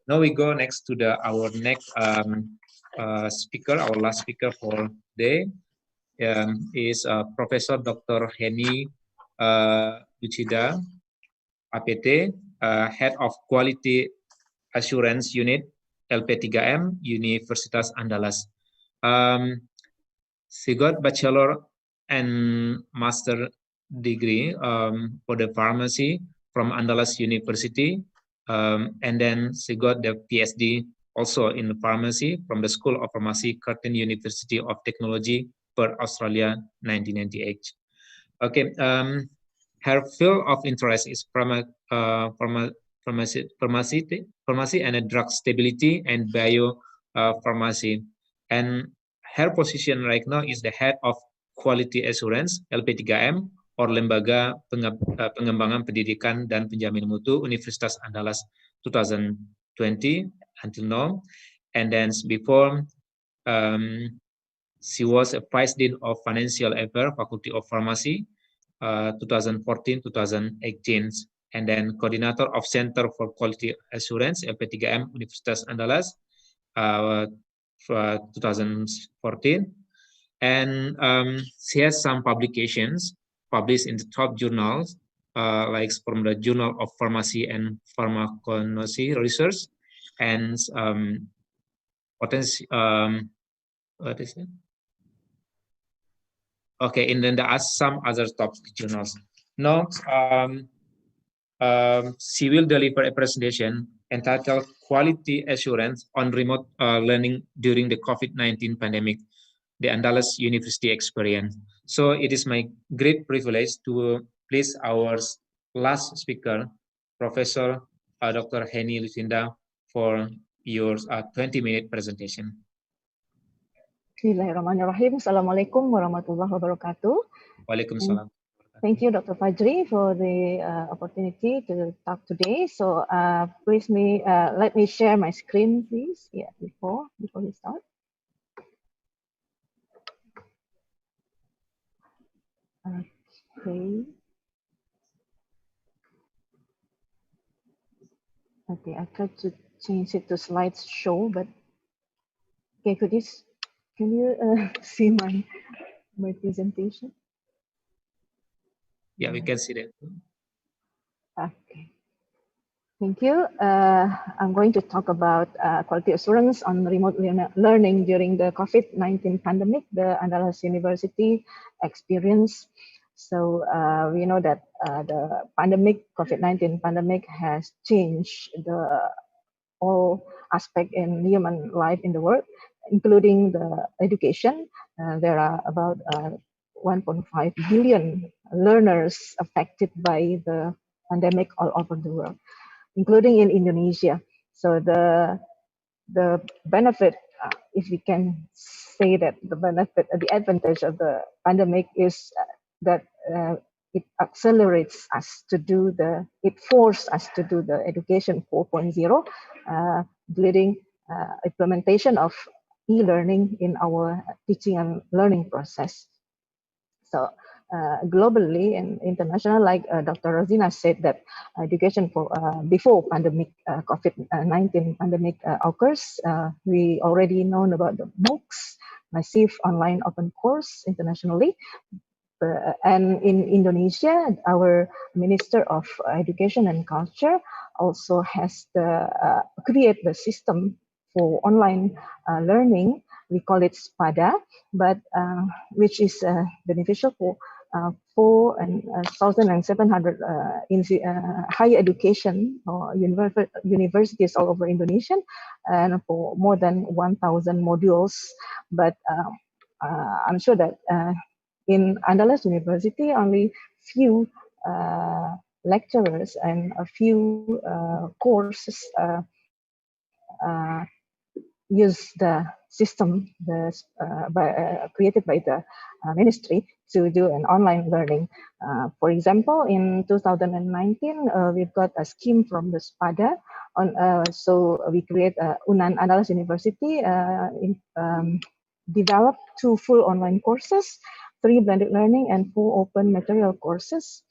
Now we go next to our next speaker. Our last speaker for today is Professor Dr. Hani Lucinda, APT, Head of Quality Assurance Unit LP3M, Universitas Andalas. She got bachelor and master degree for the pharmacy from Andalas University, and then she got the PhD also in pharmacy from the School of Pharmacy, Curtin University of Technology, Perth, Australia, 1998. Okay, her field of interest is pharmacy and drug stability and biopharmacy. And her position right now is the head of quality assurance LP3M or Lembaga Pengembangan Pendidikan dan Penjamin Mutu Universitas Andalas 2020 until now. And then before she was a Vice Dean of Financial Affairs, Faculty of Pharmacy, 2014-2018, and then Coordinator of Center for Quality Assurance, LP3M Universitas Andalas, 2014. And she has some publications published in the top journals, like from the Journal of Pharmacy and Pharmacology Research, and what is it? Okay, and then there are some other top journals. Now, she will deliver a presentation entitled Quality Assurance on Remote Learning During the COVID-19 Pandemic, the Andalas University Experience. So it is my great privilege to place our last speaker, Professor Dr. Hani Lucinda, for your 20-minute presentation. Bismillahirrahmanirrahim. Assalamualaikum warahmatullahi wabarakatuh. Waalaikumsalam. Thank you, Dr. Fajri, for the opportunity to talk today. So please let me share my screen, please. Yeah, before we start. Okay. Okay, I tried to change it to slideshow, but okay, can you see my presentation? Yeah, we can see that. Okay. Thank you. I'm going to talk about quality assurance on remote learning during the COVID-19 pandemic, the Andalas University experience. So we know that the COVID-19 pandemic has changed all aspect in human life in the world, including the education. There are about 1.5 billion learners affected by the pandemic all over the world, including in Indonesia. So the benefit, if we can say that the advantage of the pandemic is that it accelerates us to do it forced us to do the education 4.0, including implementation of e-learning in our teaching and learning process. So globally and international, like Dr. Rosina said, that education before pandemic COVID-19 pandemic occurs, we already known about the MOOCs, massive online open course internationally. And in Indonesia, our Minister of Education and Culture also has create the system for online learning. We call it SPADA, but which is beneficial for 4,700 higher education or universities all over Indonesia, and for more than 1,000 modules. But I'm sure that in Andalas University, only few lecturers and a few courses use the system created by the ministry to do an online learning. For example, in 2019, we've got a scheme from the SPADA. So we create UNAN Andalas University developed 2 full online courses, 3 blended learning, and 4 open material courses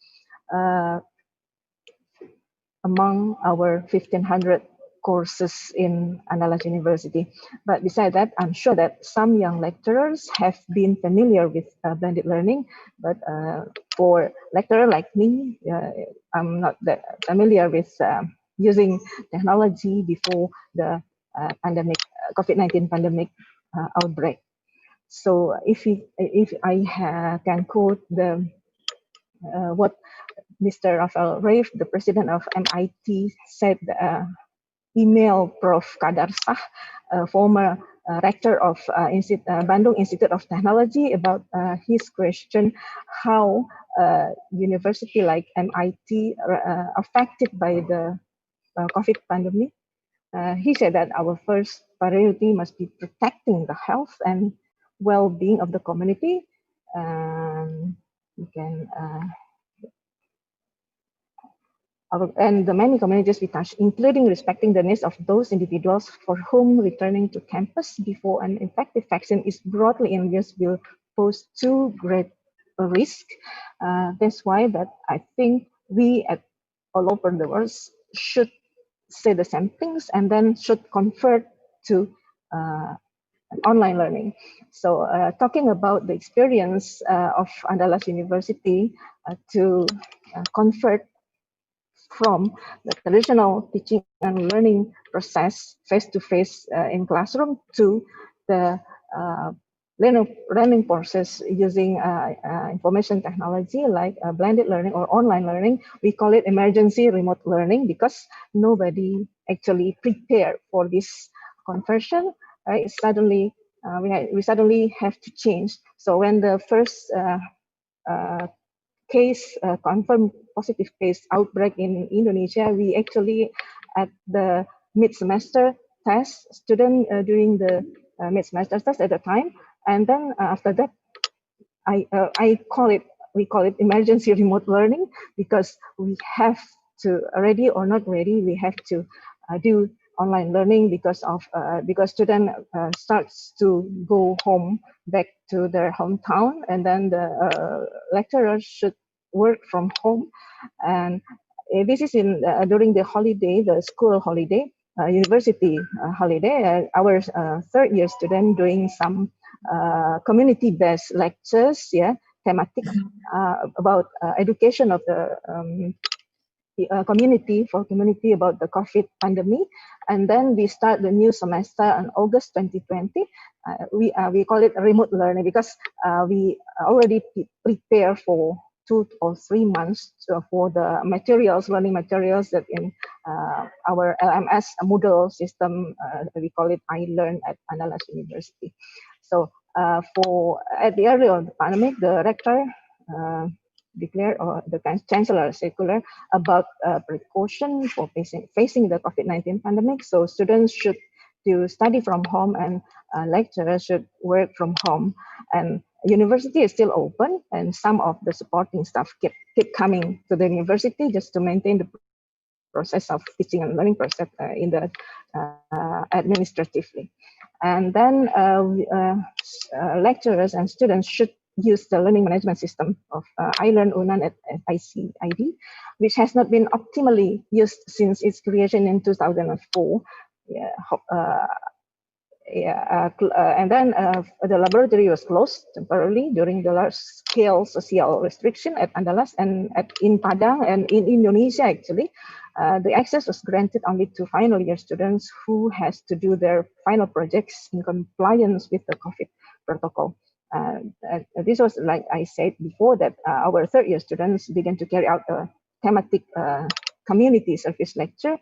among our 1,500 courses in Andalas University. But besides that, I'm sure that some young lecturers have been familiar with blended learning, but for lecturer like me, I'm not that familiar with using technology before the COVID-19 pandemic outbreak. So if I can quote what Mr. Rafael Raif, the president of MIT, said email Prof. Kadarsah, former rector of Bandung Institute of Technology, about his question, how university like MIT affected by the COVID pandemic. He said that our first priority must be protecting the health and well-being of the community. We can and the many communities we touch, including respecting the needs of those individuals for whom returning to campus before an effective vaccine is broadly in use will pose too great a risk. That's why that I think we at all over the world should say the same things and then should convert to online learning. So talking about the experience of Andalas University to convert from the traditional teaching and learning process face-to-face in classroom to the learning process using information technology like blended learning or online learning. We call it emergency remote learning because nobody actually prepared for this conversion. Right? Suddenly, we suddenly have to change. So when the first confirmed positive case outbreak in Indonesia, we actually at the mid-semester test student during the mid-semester test at the time, and then after that, we call it emergency remote learning because we have to, ready or not ready, we have to do online learning because student starts to go home back to their hometown, and then the lecturers should work from home. And this is in during the holiday, the school holiday, university holiday. Our third year student doing some community-based lectures, thematic about education of the community about the COVID pandemic. And then we start the new semester on August 2020. We call it remote learning because we already prepare for 2 or 3 months for the learning materials that in our LMS Moodle system, we call it iLearn at Andalas University. So at the early of the pandemic, the rector declared, or the chancellor circular about precaution for facing the COVID-19 pandemic. So students should study from home and lecturers should work from home. And university is still open, and some of the supporting staff keep coming to the university just to maintain the process of teaching and learning process in the administratively. And then lecturers and students should use the learning management system of iLearn UNAN at ICID, which has not been optimally used since its creation in 2004. And then the laboratory was closed temporarily during the large-scale social restriction at Andalas and in Padang and in Indonesia. Actually, the access was granted only to final year students who has to do their final projects in compliance with the COVID protocol. This was, like I said before, that our third year students began to carry out a thematic community service lecture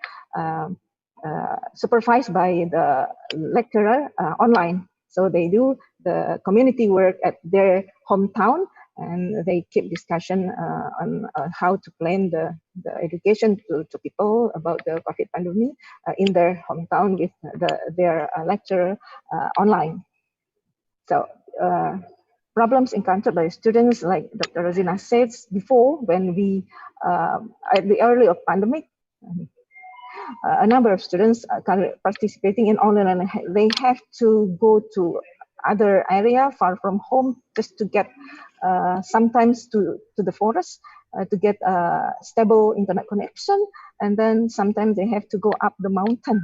supervised by the lecturer online. So they do the community work at their hometown, and they keep discussion on how to plan the education to people about the COVID pandemic in their hometown with their lecturer online. So problems encountered by students, like Dr. Rosina said before, when we at the early of pandemic, a number of students participating in online learning, they have to go to other area far from home just to get sometimes to the forest to get a stable internet connection, and then sometimes they have to go up the mountain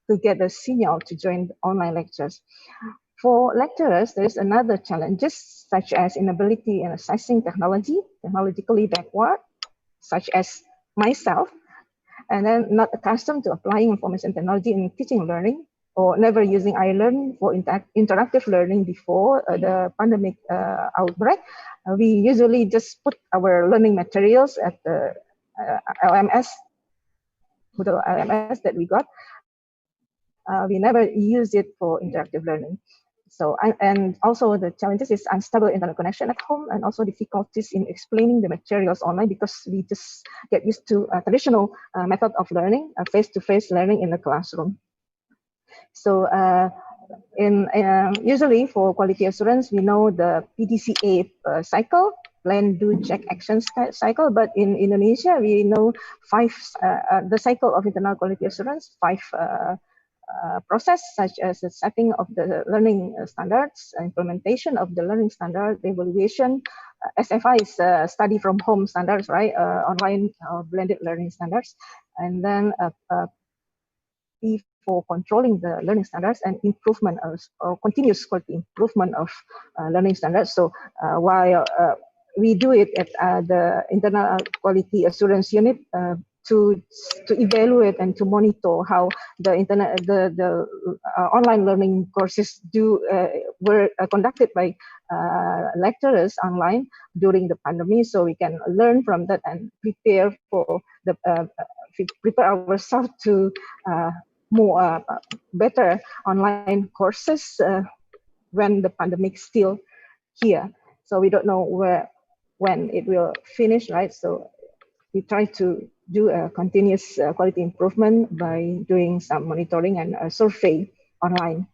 to get a signal to join the online lectures. For lecturers, there is another challenges such as inability in accessing technologically backward, such as myself, and then not accustomed to applying information technology in teaching and learning, or never using iLearn for interactive learning before the pandemic outbreak. We usually just put our learning materials at the LMS that we got, we never use it for interactive learning. So, and also the challenges is unstable internet connection at home, and also difficulties in explaining the materials online, because we just get used to a traditional method of learning, face-to-face learning in the classroom. So usually for quality assurance, we know the PDCA cycle, plan, do, check, action cycle. But in Indonesia, we know the cycle of internal quality assurance, five process, such as the setting of the learning standards, implementation of the learning standard, evaluation. SFI is study from home standards, right? Online blended learning standards, and then P for controlling the learning standards, and improvement of continuous quality improvement of learning standards. So while we do it at the internal quality assurance unit to evaluate and to monitor how the online learning courses were conducted by lecturers online during the pandemic, so we can learn from that and prepare for the prepare ourselves to more better online courses when the pandemic still here. So we don't know when it will finish, right? So we try to do a continuous quality improvement by doing some monitoring and a survey online.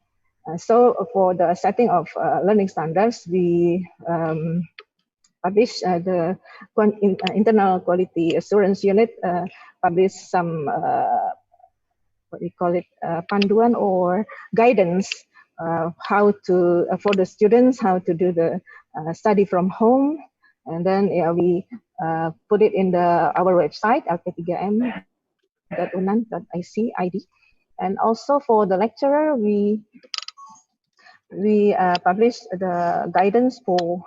So for the setting of learning standards, we publish the internal quality assurance unit publish some what we call it panduan or guidance how to for the students how to do the study from home, and then we put it in our website lp3m.unan.ic.id. And also for the lecturer, we publish the guidance for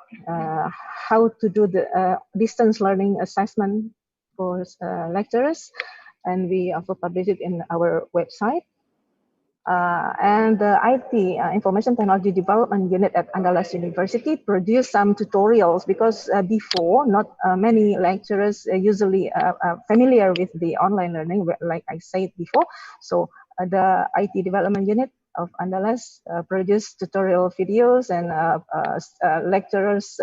how to do the distance learning assessment for lecturers, and we also publish it in our website. And the IT, Information Technology Development Unit at Andalas University, produced some tutorials, because before, not many lecturers usually familiar with the online learning, like I said before. So the IT Development Unit of Andalas produced tutorial videos, and lecturers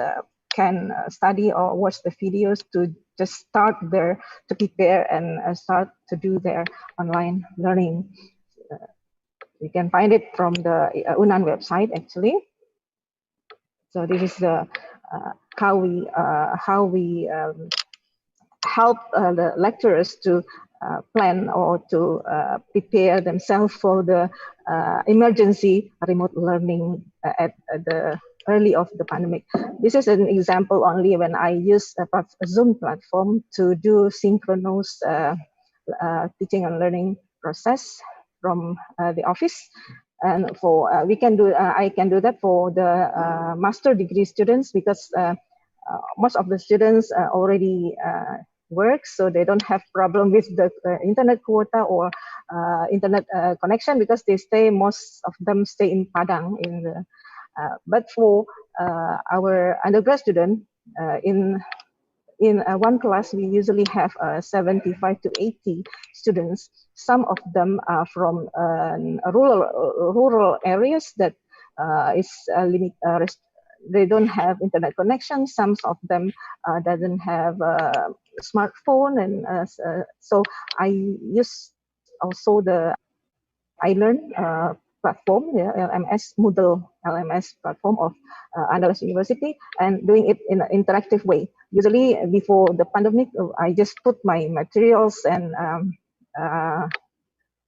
can study or watch the videos to just start to prepare and start to do their online learning. You can find it from the UNAN website, actually. So this is the how we help the lecturers to plan or to prepare themselves for the emergency remote learning at the early of the pandemic. This is an example only when I use a Zoom platform to do synchronous teaching and learning process from the office. And for I can do that for the master degree students, because most of the students already work, so they don't have problem with the internet quota or internet connection, because most of them stay in Padang. But for our undergrad student, in one class, we usually have 75 to 80 students. Some of them are from rural areas that they don't have internet connection. Some of them doesn't have a smartphone, and so I use also the iLearn platform, LMS Moodle LMS platform of Andalas University, and doing it in an interactive way. Usually before the pandemic, I just put my materials and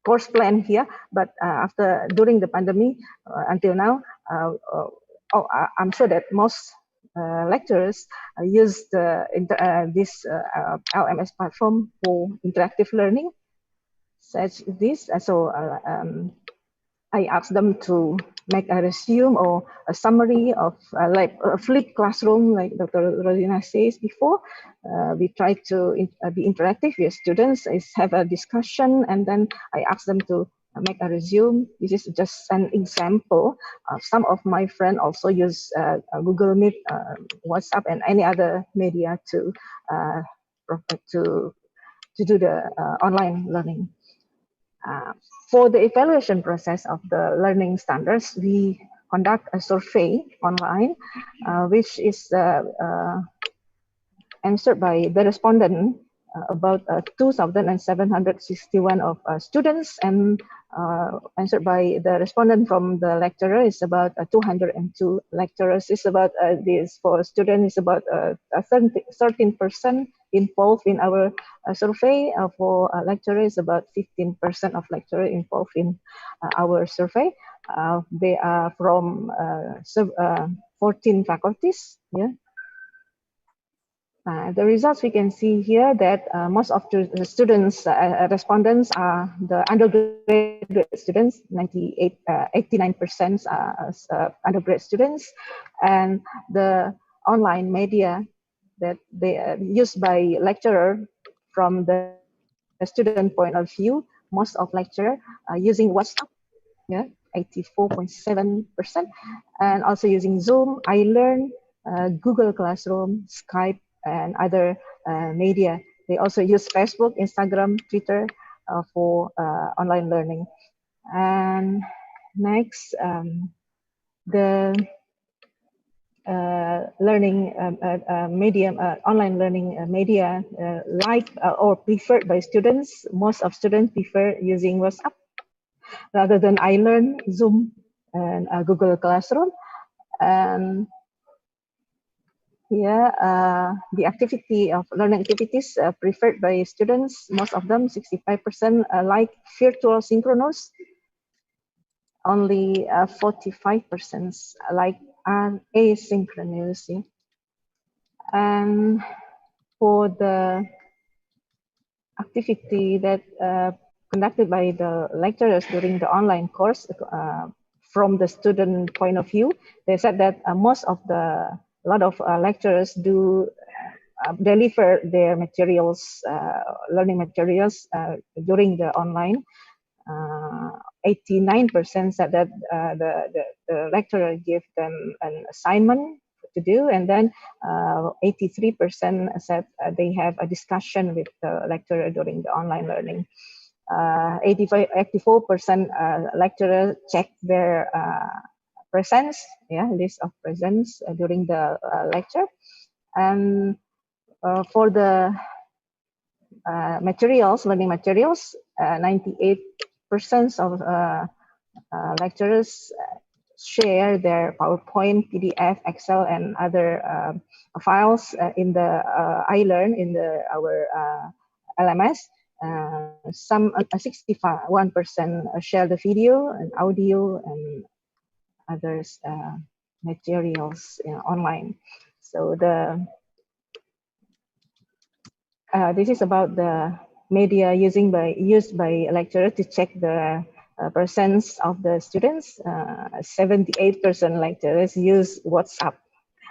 course plan here, but during the pandemic until now, I'm sure that most lecturers use this LMS platform for interactive learning, such this. So I asked them to make a resume or a summary of like a flipped classroom, like Dr. Rosina says before. We try to be interactive with students, have a discussion, and then I ask them to make a resume. This is just an example. Some of my friends also use Google Meet, WhatsApp, and any other media to do the online learning. For the evaluation process of the learning standards, we conduct a survey online, which is answered by the respondent, about 2,761 of students, and answered by the respondent from the lecturer is about 202 lecturers. Is about this for students is about 13% involved in our survey. For lecturer is about 15% of lecturer involved in our survey. They are from 14 faculties. Yeah. The results we can see here that most of the students, respondents are the undergraduate students, 89% are undergraduate students, and the online media that they are used by lecturer from the student point of view, most of lecturer are using WhatsApp, yeah, 84.7%, and also using Zoom, iLearn, Google Classroom, Skype, and other media. They also use Facebook, Instagram, Twitter for online learning. And next, the learning medium, online learning media liked or preferred by students. Most of students prefer using WhatsApp rather than iLearn, Zoom, and Google Classroom. And yeah, the activity of learning activities preferred by students, most of them, 65% like virtual synchronous, only 45% like asynchronous. Yeah. And for the activity that conducted by the lecturers during the online course, from the student point of view, they said that a lot of lecturers do deliver their materials, learning materials during the online. 89% said that the lecturer gave them an assignment to do, and then 83% said they have a discussion with the lecturer during the online learning. 84% lecturer check their presence, yeah, list of presence during the lecture. And for the materials, learning materials, 98% of lecturers share their PowerPoint, PDF, Excel, and other files in the iLearn in our LMS. Some 61% share the video and audio and others materials online. So this is about the media used by lecturers to check the presence of the students. 78% lecturers use WhatsApp.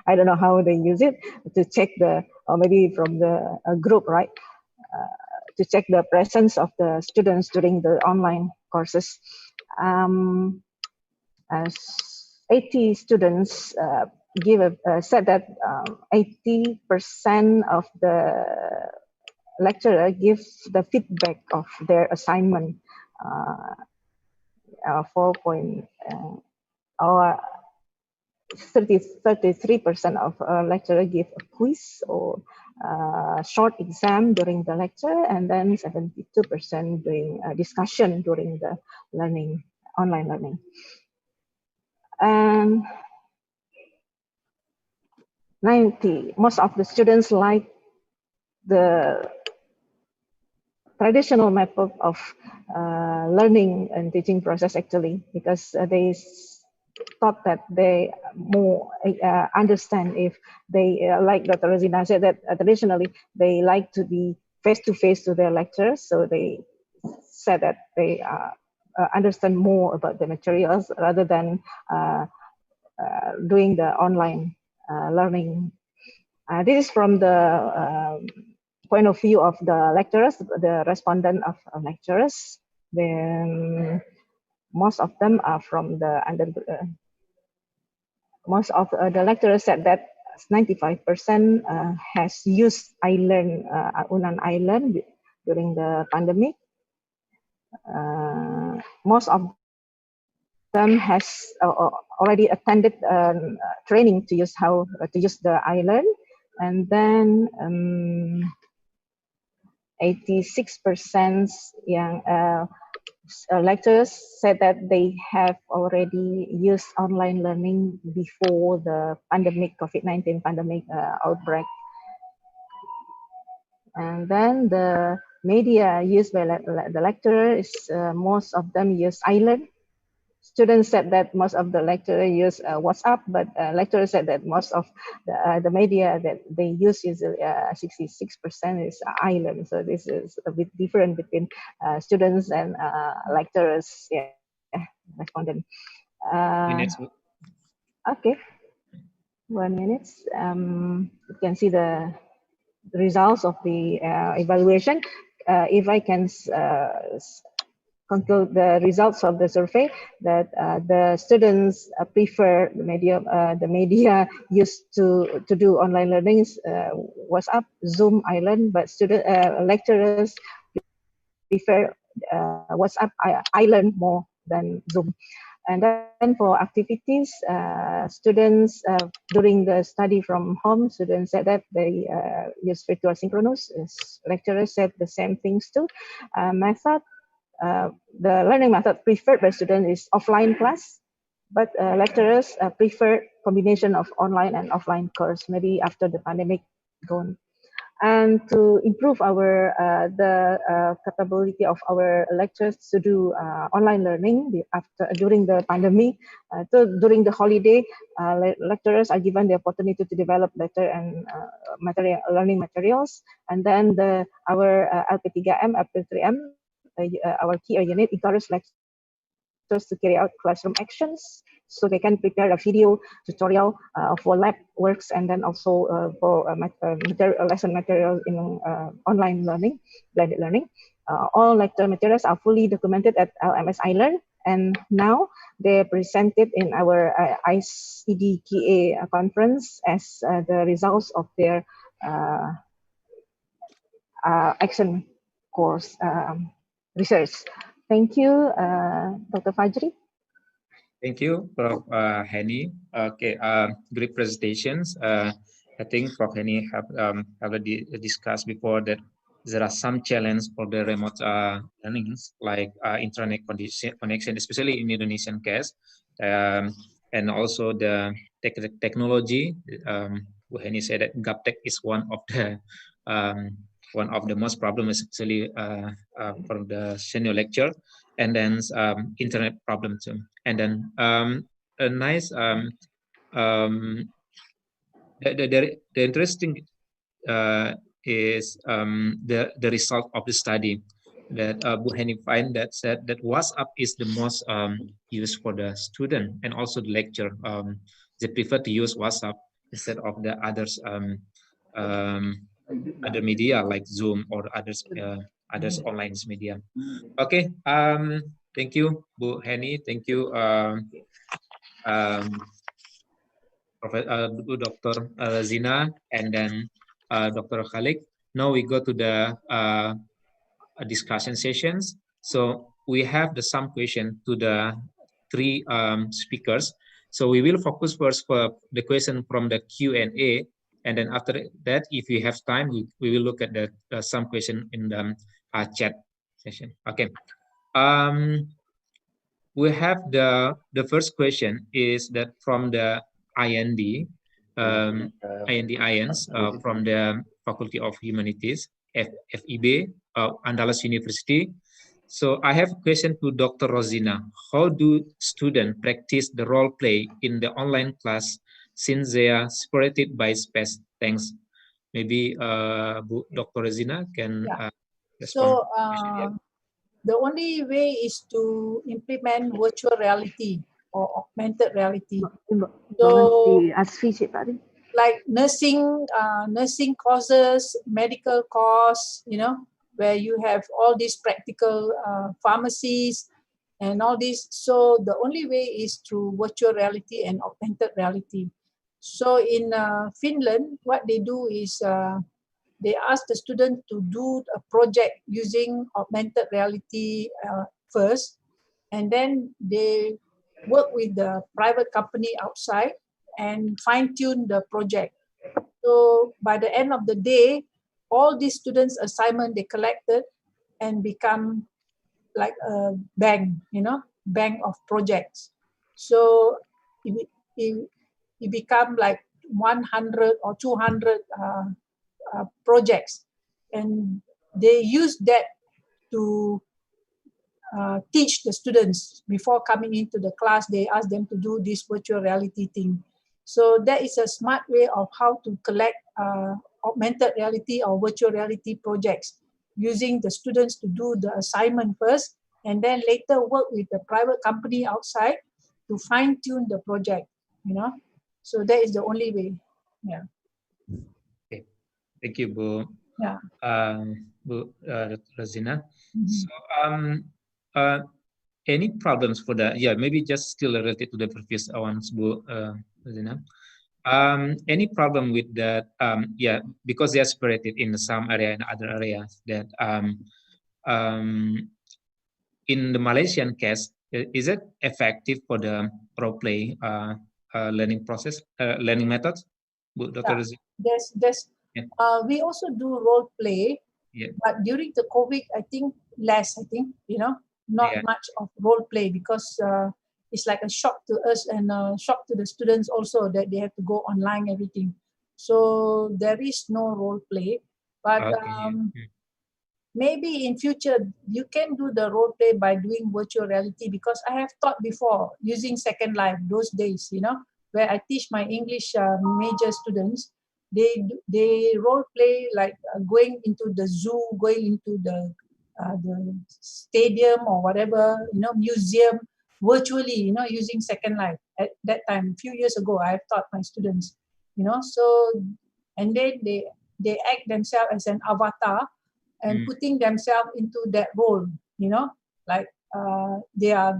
I don't know how they use it to check or maybe from the group, right? To check the presence of the students during the online courses. 80 students said that 80% of the lecturer gives the feedback of their assignment. 33% of lecturer give a quiz or short exam during the lecture, and then 72% doing a discussion during the online learning. And most of the students like the traditional method of learning and teaching process, actually, because they thought that they more understand if they like Dr. Rosina said that traditionally they like to be face-to-face to their lecturers, so they said that they understand more about the materials rather than doing the online learning. This is from the point of view of the lecturers, the respondent of lecturers. Then most of them are from the most of the lecturers said that 95% has used iLearn, Unan iLearn during the pandemic. Most of them has already attended training to use to use the iLearn, and then 86% yang lecturers said that they have already used online learning before the COVID-19 pandemic outbreak. And then the media used by the lecturers, most of them use iLearn. Students said that most of the lecturers use WhatsApp, but lecturers said that most of the media that they use is 66% is iLearn. So this is a bit different between students and lecturers. Yeah, respondent. Okay, 1 minute. You can see the results of the evaluation. If I can conclude the results of the survey, that the students prefer the media used to do online learning WhatsApp, Zoom, iLearn, but lecturers prefer WhatsApp, iLearn more than Zoom. And then for activities, students during the study from home, students said that they use virtual synchronous. Lecturers said the same things too. Method, the learning method preferred by students is offline class, but lecturers prefer combination of online and offline course, maybe after the pandemic gone. And to improve our capability of our lecturers to do online learning during the pandemic, during the holiday, lecturers are given the opportunity to develop lecture and learning materials. And then our LP3M, LP3M, our key unit encourages lecturers to carry out classroom actions, so they can prepare a video tutorial for lab works, and then also for lesson material in online learning, blended learning. All lecture materials are fully documented at LMS iLearn, and now they're presented in our ICED-QA conference as the results of their action course research. Thank you, Dr. Fajri. Thank you, Prof. Hani. Okay, great presentations. I think Prof. Hani have already discussed before that there are some challenges for the remote learnings, like internet connection, especially in Indonesian case, and also the technology. Bu Hani said that GapTech is one of the most problems, especially from the senior lecture, and then internet problem too. And then a nice the interesting is the result of the study that Bu Hani find that said that WhatsApp is the most used for the student and also the lecture. They prefer to use WhatsApp instead of the others other media like Zoom or others online media. Okay, thank you, Bu Hani. Thank you, Dr. Zina, and then Dr. Khalik. Now we go to the discussion sessions. So we have some question to the three speakers. So we will focus first for the question from the Q&A, and then after that, if we have time, we will look at the some question in the chat session. Okay. We have the first question is that from the IND, INS from the Faculty of Humanities, FEB, Andalas University. So I have a question to Dr. Rosina. How do students practice the role play in the online class since they are separated by space? Thanks. Maybe Dr. Rosina can respond. So the only way is to implement virtual reality or augmented reality. So like nursing courses, medical course, where you have all these practical pharmacies and all this. So the only way is through virtual reality and augmented reality. So in Finland, what they do is they ask the student to do a project using augmented reality first, and then they work with the private company outside and fine-tune the project. So by the end of the day, all these students' assignment they collected and become like a bank, bank of projects. So it become like 100 or 200 projects, and they use that to teach the students before coming into the class. They ask them to do this virtual reality thing. So that is a smart way of how to collect augmented reality or virtual reality projects, using the students to do the assignment first, and then later work with the private company outside to fine tune the project, So that is the only way. Yeah. Okay. Thank you, Bu. Yeah. Bu Razina. Mm-hmm. So, any problems for the, maybe just still related to the previous ones, Bu Razina. Any problem with that? Because they are separated in some area and other areas, that in the Malaysian case, is it effective for the role play learning process, learning methods, Dr. Razina? Yeah. We also do role play, but during the COVID, I think less. Not much of role play, because it's like a shock to us and a shock to the students also, that they have to go online, everything. So there is no role play, but maybe in future you can do the role play by doing virtual reality, because I have taught before using Second Life those days, where I teach my English major students. They role play like going into the zoo, going into the stadium or whatever, museum, virtually, using Second Life. At that time, a few years ago, I have taught my students, so, and then they act themselves as an avatar and putting themselves into that role, like they are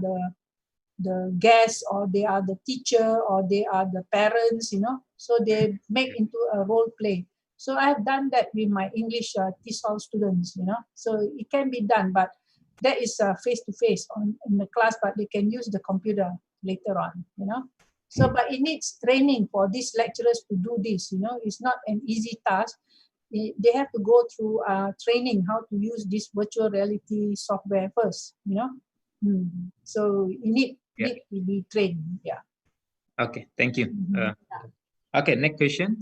the guests, or they are the teacher, or they are the parents, so they make into a role play. So I have done that with my English TESOL students, so it can be done, but that is face-to-face in the class, but they can use the computer later on, So, but it needs training for these lecturers to do this, it's not an easy task. They have to go through training how to use this virtual reality software first, So you need to be trained. Yeah. Okay, thank you. Okay, next question.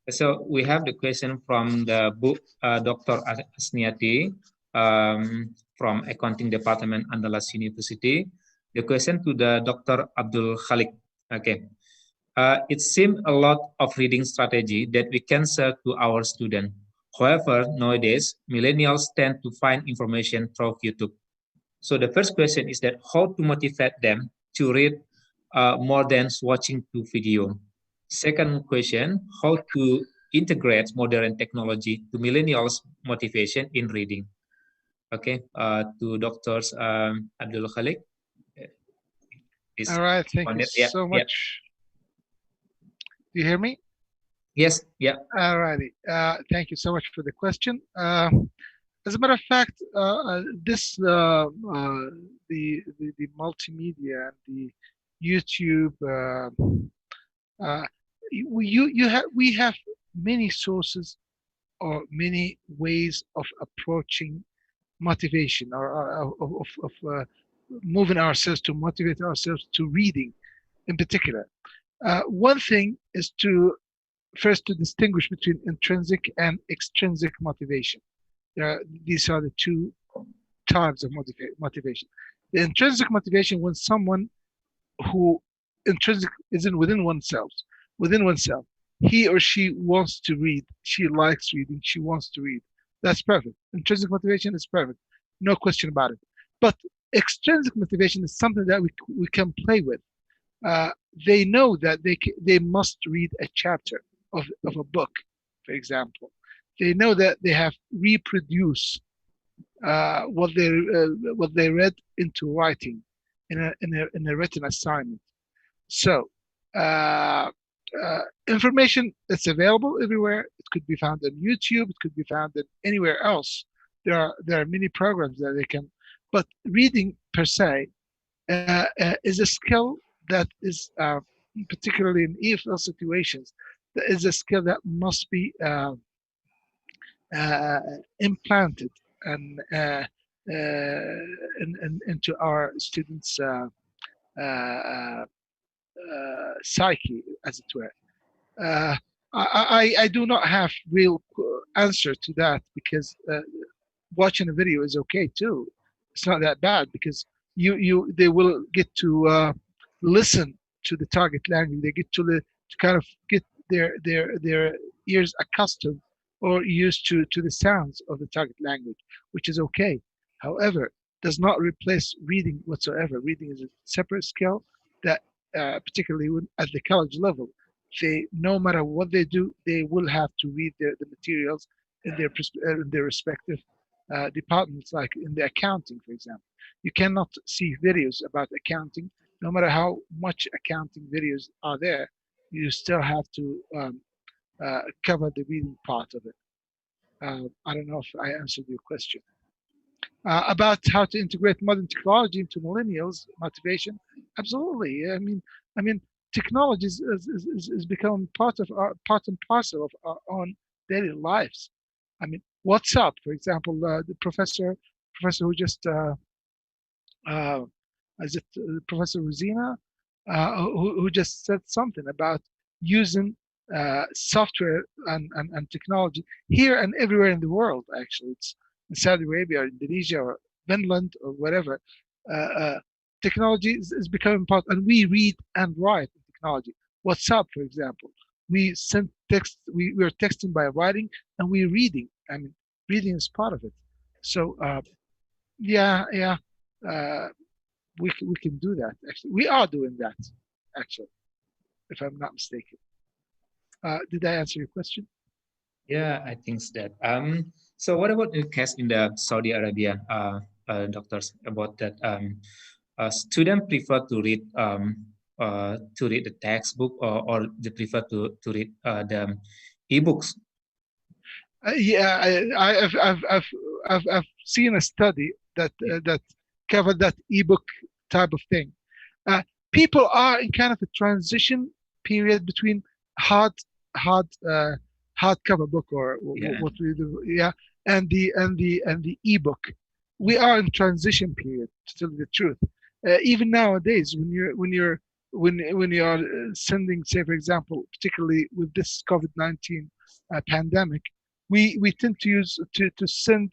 So we have the question from the book Dr. Asniati from Accounting Department, Andalas University. The question to the Dr. Abdul Khalik. Okay. It seems a lot of reading strategy that we can sell to our students. However, nowadays, millennials tend to find information through YouTube. So the first question is that how to motivate them to read more than watching two video. Second question, how to integrate modern technology to millennials' motivation in reading. Okay, to Doctors Abdul Khalik. All right, thank you so much. Do you hear me? Yes, yeah. All righty. Thank you so much for the question. As a matter of fact, this the multimedia and the YouTube, we have many sources or many ways of approaching motivation, or of moving ourselves to motivate ourselves to reading, in particular. One thing is to first to distinguish between intrinsic and extrinsic motivation. These are the two types of motivation. The intrinsic motivation, when someone who intrinsic isn't within oneself, he or she wants to read, she likes reading, she wants to read. That's perfect. Intrinsic motivation is perfect, no question about it. But extrinsic motivation is something that we can play with. They know that they must read a chapter of a book, for example. They know that they have reproduce what they read into writing in a written assignment. So information that's available everywhere. It could be found on YouTube. It could be found in anywhere else. There are many programs that they can, but reading per se is a skill that is particularly in EFL situations. That is a skill that must be implanted and into our students' psyche, as it were. I do not have real answer to that because watching a video is okay too. It's not that bad because they will get to listen to the target language. They get to kind of get their ears accustomed or used to the sounds of the target language, which is okay. However, does not replace reading whatsoever. Reading is a separate skill that, particularly at the college level, no matter what they do, they will have to read the materials in their respective departments, like in the accounting, for example. You cannot see videos about accounting, no matter how much accounting videos are there. You still have to cover the reading part of it. I don't know if I answered your question. About how to integrate modern technology into millennials' motivation, absolutely. I mean, technology is become part and parcel of our own daily lives. I mean, WhatsApp, for example, the professor who just is it Professor Rosina, who just said something about using software and technology here and everywhere in the world. Actually, it's in Saudi Arabia or Indonesia or Finland or whatever. Technology is becoming part, and we read and write in technology. WhatsApp, for example, we send text. We are texting by writing, and we're reading. I mean, reading is part of it. So yeah. We can do that. Actually, we are doing that. Actually, if I'm not mistaken. Did I answer your question? Yeah, I think that. So what about the case in the Saudi Arabia, doctors, about that? Students prefer to read the textbook, or they prefer to read the ebooks. Yeah, I've seen a study that that covered that ebook type of thing. People are in kind of a transition period between hard hardcover book or what we do, yeah, and the ebook. We are in transition period, to tell you the truth. Even nowadays, when you are sending, say, for example, particularly with this COVID-19 pandemic, we tend to use to send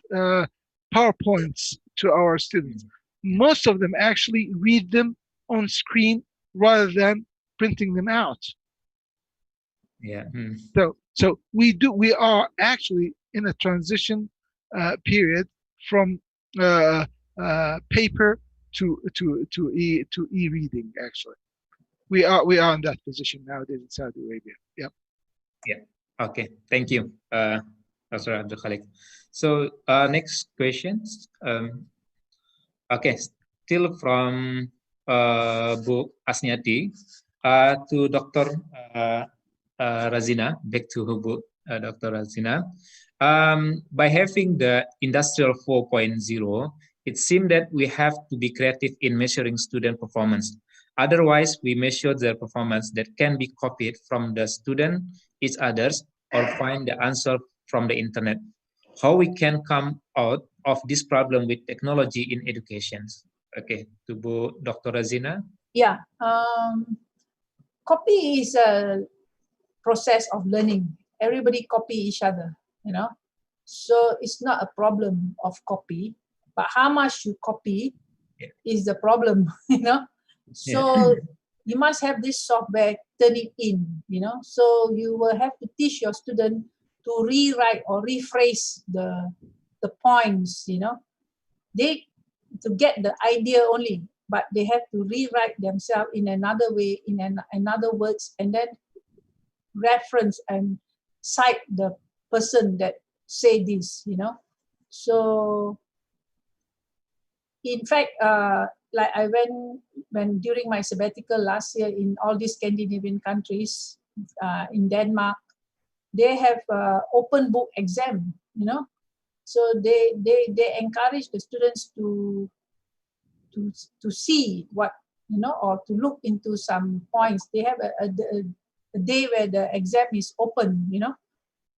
PowerPoints to our students. Most of them actually read them on screen rather than printing them out. Yeah. So we are actually in a transition period from paper to e-reading. Actually, we are in that position nowadays in Saudi Arabia. Yep. Yeah. Okay. Thank you, Dr. Abdul Khalik. So next questions. Okay, still from Bu Asniati to Dr. Razina, back to Bu Dr. Razina. By having the Industrial 4.0, it seems that we have to be creative in measuring student performance. Otherwise, we measure their performance that can be copied from the student, each others, or find the answer from the internet. How we can come out of this problem with technology in education? Okay, to Bu Dr. Razina. Yeah, copy is a process of learning. Everybody copy each other, you know. So it's not a problem of copy, but how much you copy is the problem, you know. So you must have this software, turn it in, you know. So you will have to teach your student to rewrite or rephrase the points, you know. They to get the idea only, but they have to rewrite themselves in another way, in another words, and then reference and cite the person that say this, you know. So in fact, like I went when during my sabbatical last year in all these Scandinavian countries, in Denmark, they have open book exam, you know. So they encourage the students to see what, you know, or to look into some points. They have a day where the exam is open, you know.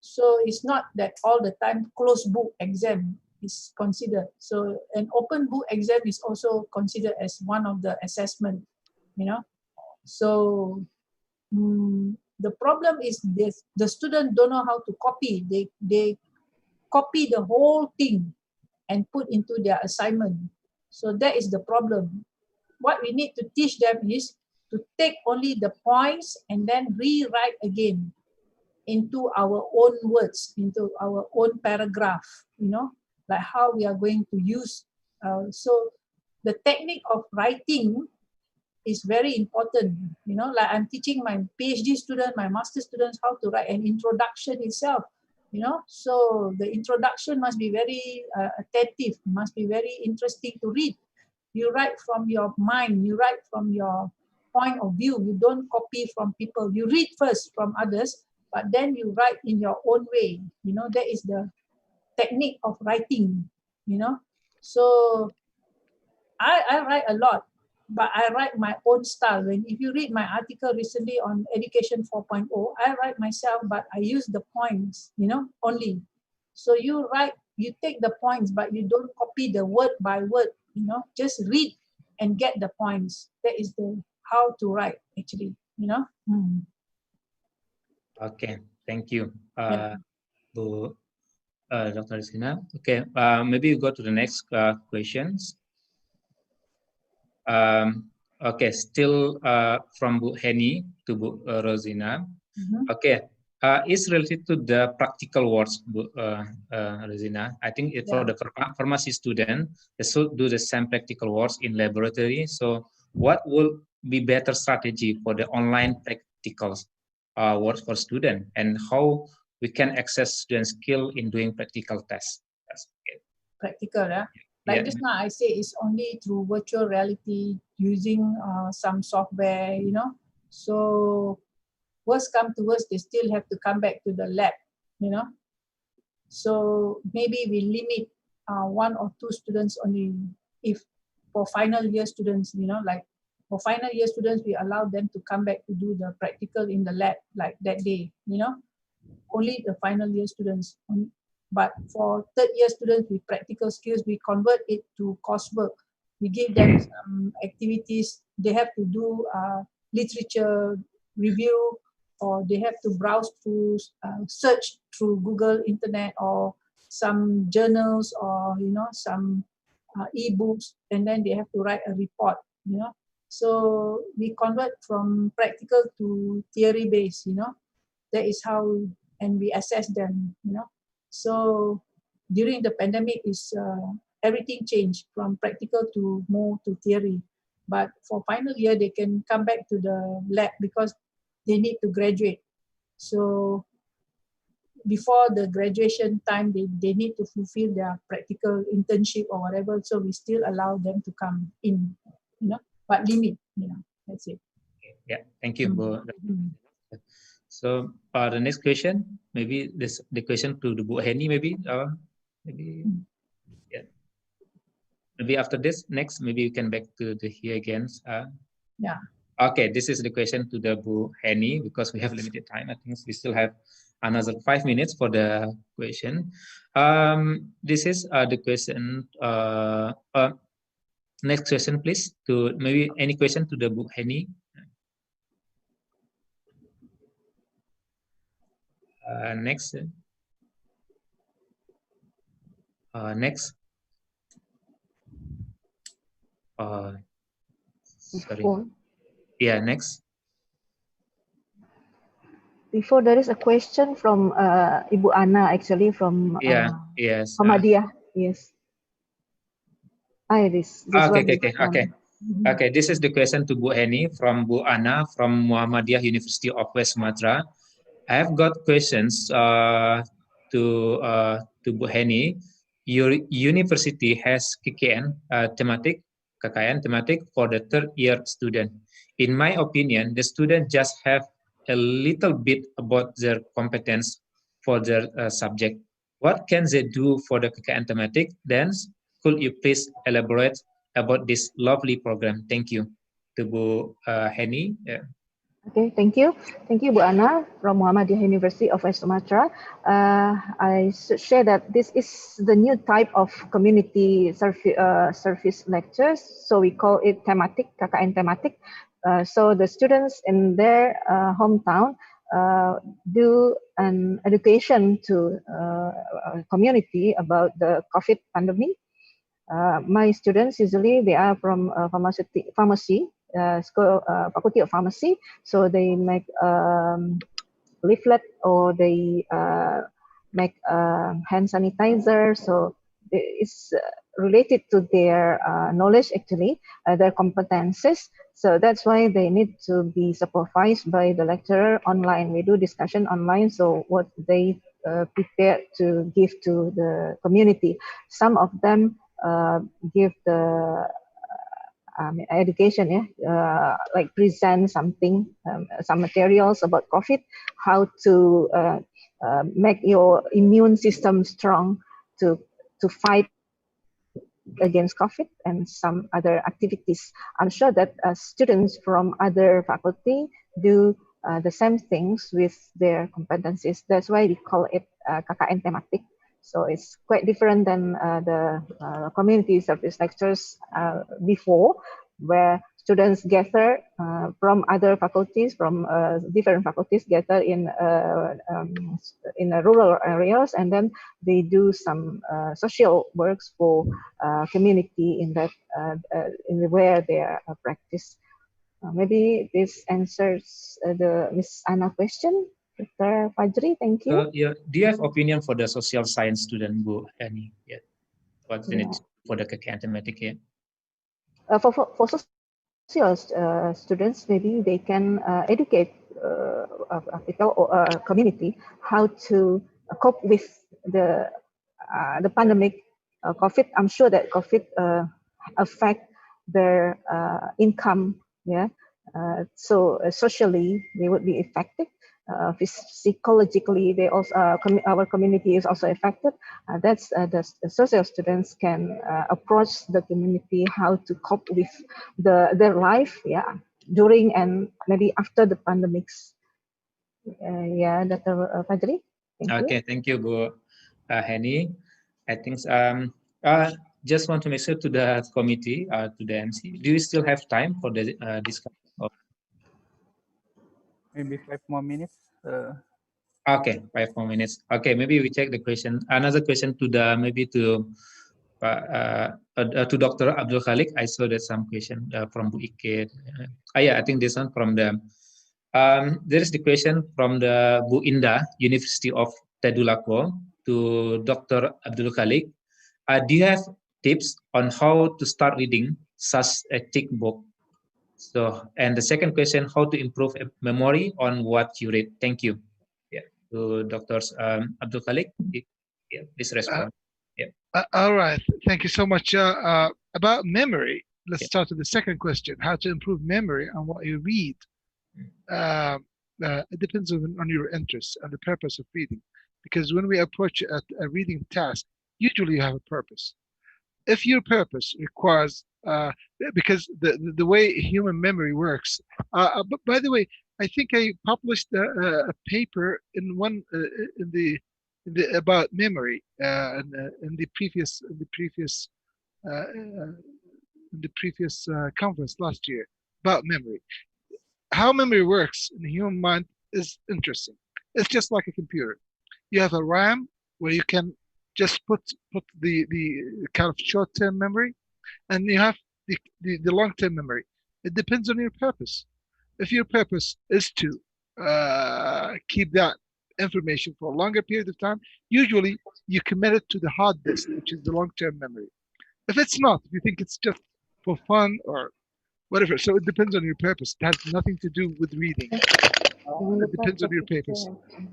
So it's not that all the time closed book exam is considered. So an open book exam is also considered as one of the assessment, you know. So the problem is this: the student don't know how to copy. They copy the whole thing and put into their assignment. So that is the problem. What we need to teach them is to take only the points and then rewrite again into our own words, into our own paragraph, you know, like how we are going to use. So the technique of writing is very important, you know, like I'm teaching my PhD student, my master students how to write an introduction itself, you know. So the introduction must be very attentive, must be very interesting to read. You write from your mind, you write from your point of view, you don't copy from people. You read first from others, but then you write in your own way, you know. That is the technique of writing, you know. So I write a lot, but I write my own style. When if you read my article recently on Education 4.0, I write myself, but I use the points, you know, only. So you write, you take the points, but you don't copy the word by word, you know, just read and get the points. That is the how to write actually, you know. Okay, thank you, Yeah. Bu Dr. Rosina. Okay, maybe you go to the next questions. Okay, still from Bu Heni to Bu Rosina. Okay, it's related to the practical works, Bu Rosina. I think for the pharmacy student, they should do the same practical works in laboratory. So what will be better strategy for the online practicals works for student, and how we can access student skill in doing practical tests? Practical, yeah. Like just now I say, it's only through virtual reality using some software, you know. So worst come to worst, they still have to come back to the lab, you know. So maybe we limit 1 or 2 students only. If for final year students, you know, like for final year students, we allow them to come back to do the practical in the lab like that day, you know. Only the final year students. But for third year students with practical skills, we convert it to coursework. We give them some activities. They have to do literature review, or they have to browse through, search through Google, internet, or some journals, or, you know, some e-books, and then they have to write a report, you know. So we convert from practical to theory based, you know. That is how, and we assess them, you know. So during the pandemic, is everything changed from practical to more to theory. But for final year, they can come back to the lab because they need to graduate. So before the graduation time, they need to fulfill their practical internship or whatever. So we still allow them to come in, you know, but limit, you know. That's it. Yeah, thank you, Bu. So the next question, maybe the question to the Bu Heni, maybe yeah. Maybe after this, next, maybe you can back to the here again. Yeah. Okay, this is the question to the Bu Heni, because we have limited time. I think we still have another 5 minutes for the question. This is the question. Next question, please. To maybe any question to the Bu Heni. Next. Next. Sorry. Yeah, next. Before, there is a question from Ibu Ana, actually, from yes. Muhammadiyah. Yes. Okay. This is the question to Bu Heni from Bu Ana from Muhammadiyah University of West Sumatra. I have got questions to Bu Heni. Your university has KKN thematic for the third year student. In my opinion, the student just have a little bit about their competence for their subject. What can they do for the KKN thematic? Then, could you please elaborate about this lovely program? Thank you. To Bu Hani. Okay, thank you. Thank you, Bu Ana from Muhammadiyah University of West Sumatra. I should share that this is the new type of community service lectures. So we call it thematic, KKN thematic. So the students in their hometown do an education to community about the COVID pandemic. My students usually they are from pharmacy school, faculty of pharmacy, so they make leaflet or they make hand sanitizer. So it's related to their knowledge, actually, their competences. So that's why they need to be supervised by the lecturer online. We do discussion online. So what they prepare to give to the community. Some of them give the education, like present something, some materials about COVID, how to make your immune system strong to fight against COVID, and some other activities. I'm sure that students from other faculty do the same things with their competencies. That's why we call it KKN thematic. So it's quite different than the community service lectures before, where students gather from other faculties, from different faculties, gather in rural areas, and then they do some social works for community in that where they are practice. Maybe this answers the Miss Anna question. Dr. Fajri, thank you. Yeah. Do you have opinion for the social science student, Bu Hani? Yeah. What's in it for the KKN thematic here? For social students, maybe they can educate people or community how to cope with the pandemic, COVID. I'm sure that COVID affect their income. Yeah, so socially they would be affected. Psychologically, they also our community is also affected. That's the social students can approach the community how to cope with their life, during and maybe after the pandemics. Dr. Fajri. Thank you, Bu Hani. I think just want to make sure to the committee, to the MC. Do you still have time for the discussion? Maybe 5 more minutes. Okay, 5 more minutes. Okay, maybe we check the question. Another question to the to Dr. Abdul Khalik. I saw that some question from Bu Ike. I think this one from the. There is the question from the Bu Indah, University of Tadulako, to Dr. Abdul Khalik. Do you have tips on how to start reading such a thick book? So, and the second question, how to improve memory on what you read? Thank you. Yeah, to Dr. Abdul Khalik. Yeah, please respond. All right. Thank you so much. About memory, let's start with the second question, how to improve memory on what you read. It depends on your interests and the purpose of reading. Because when we approach a reading task, usually you have a purpose. If your purpose requires, because the way human memory works, but by the way, I think I published a paper in one in the about memory in the previous conference last year about memory. How memory works in the human mind is interesting. It's just like a computer. You have a RAM where you can just put the kind of short-term memory, and you have the long-term memory. It depends on your purpose. If your purpose is to keep that information for a longer period of time, usually you commit it to the hard disk, which is the long-term memory. If it's not, if you think it's just for fun or whatever, so it depends on your purpose. It has nothing to do with reading. It depends on your purpose.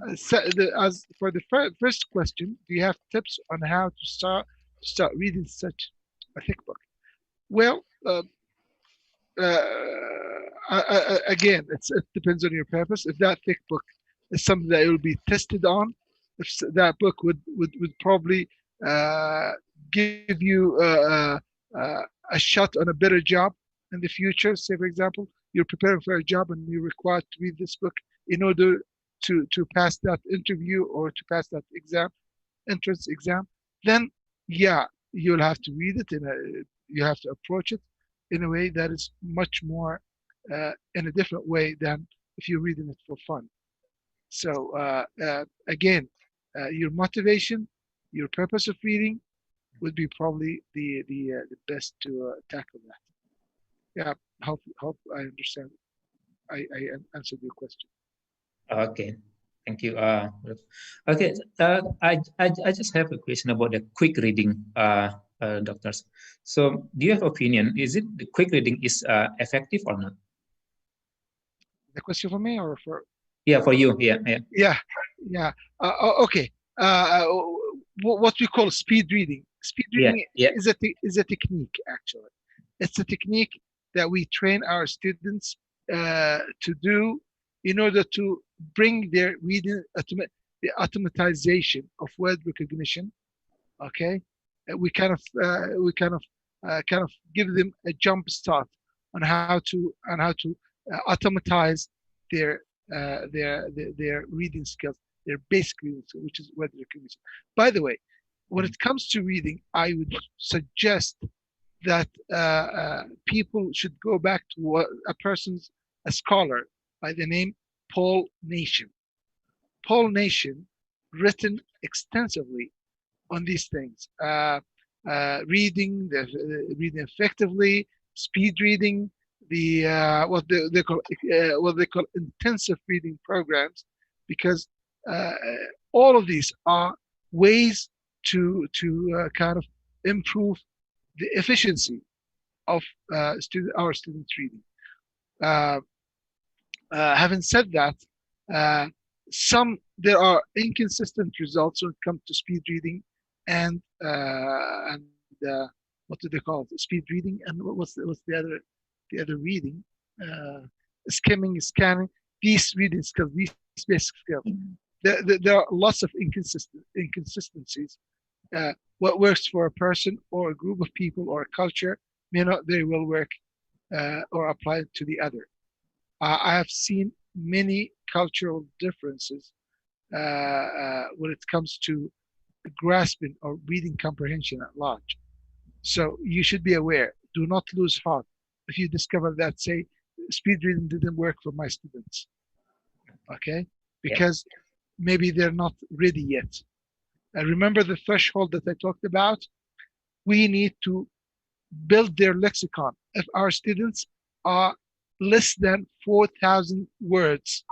As for the first question, do you have tips on how to start reading such a thick book? Well, again, it depends on your purpose. If that thick book is something that it will be tested on, if that book would probably give you a shot on a better job in the future. Say, for example, you're preparing for a job and you're required to read this book in order to pass that interview or to pass that exam, entrance exam. Then, yeah, you'll have to read it you have to approach it in a way that is much more in a different way than if you're reading it for fun. So again, your motivation, your purpose of reading would be probably the best to tackle that. Yeah, hope I understand. I answered your question. Okay, thank you. Okay, I just have a question about the quick reading, doctors. So, do you have opinion? Is it the quick reading is effective or not? The question for me or for? Yeah, for you. Yeah, yeah. Yeah. Okay. What we call speed reading. Speed reading is a technique, actually. It's a technique that we train our students to do in order to bring their reading, the automatization of word recognition. Okay, we kind of give them a jump start on how to automatize their reading skills, their basic reading skills, which is word recognition. By the way, when it comes to reading, I would suggest that people should go back to a scholar by the name Paul Nation. Paul Nation written extensively on these things: reading, reading effectively, speed reading, what they call intensive reading programs, because all of these are ways to kind of improve the efficiency of our students' reading. Having said that, there are inconsistent results when it comes to speed reading and what do they call it? Speed reading, and what's the other reading? Skimming, scanning. These reading skills, these basic skills. There are lots of inconsistencies. What works for a person or a group of people or a culture may not very well work or apply to the other. I have seen many cultural differences when it comes to grasping or reading comprehension at large. So you should be aware. Do not lose heart if you discover that, say, speed reading didn't work for my students. Okay, because maybe they're not ready yet. Remember the threshold that I talked about? We need to build their lexicon. If our students are less than 4,000 words,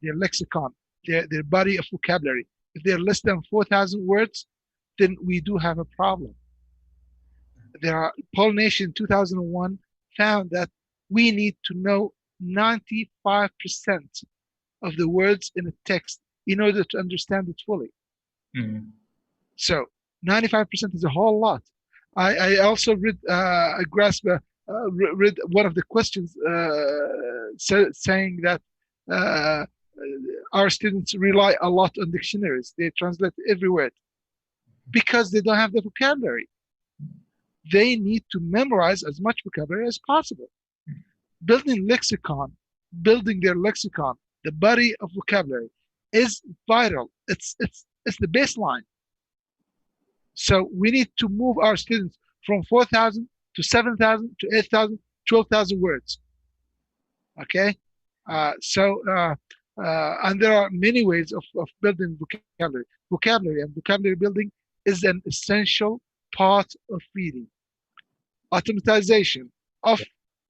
their lexicon, their body of vocabulary, if they're less than 4,000 words, then we do have a problem. Paul Nation 2001 found that we need to know 95% of the words in a text in order to understand it fully. Mm-hmm. So 95% is a whole lot. I also read read one of the questions saying that our students rely a lot on dictionaries. They translate every word because they don't have the vocabulary. They need to memorize as much vocabulary as possible. Building their lexicon, the body of vocabulary, is vital. It's the baseline. So we need to move our students from 4,000 to 7,000 to 8,000, 12,000 words. Okay, and there are many ways of building vocabulary. Vocabulary and vocabulary building is an essential part of reading. Automatization of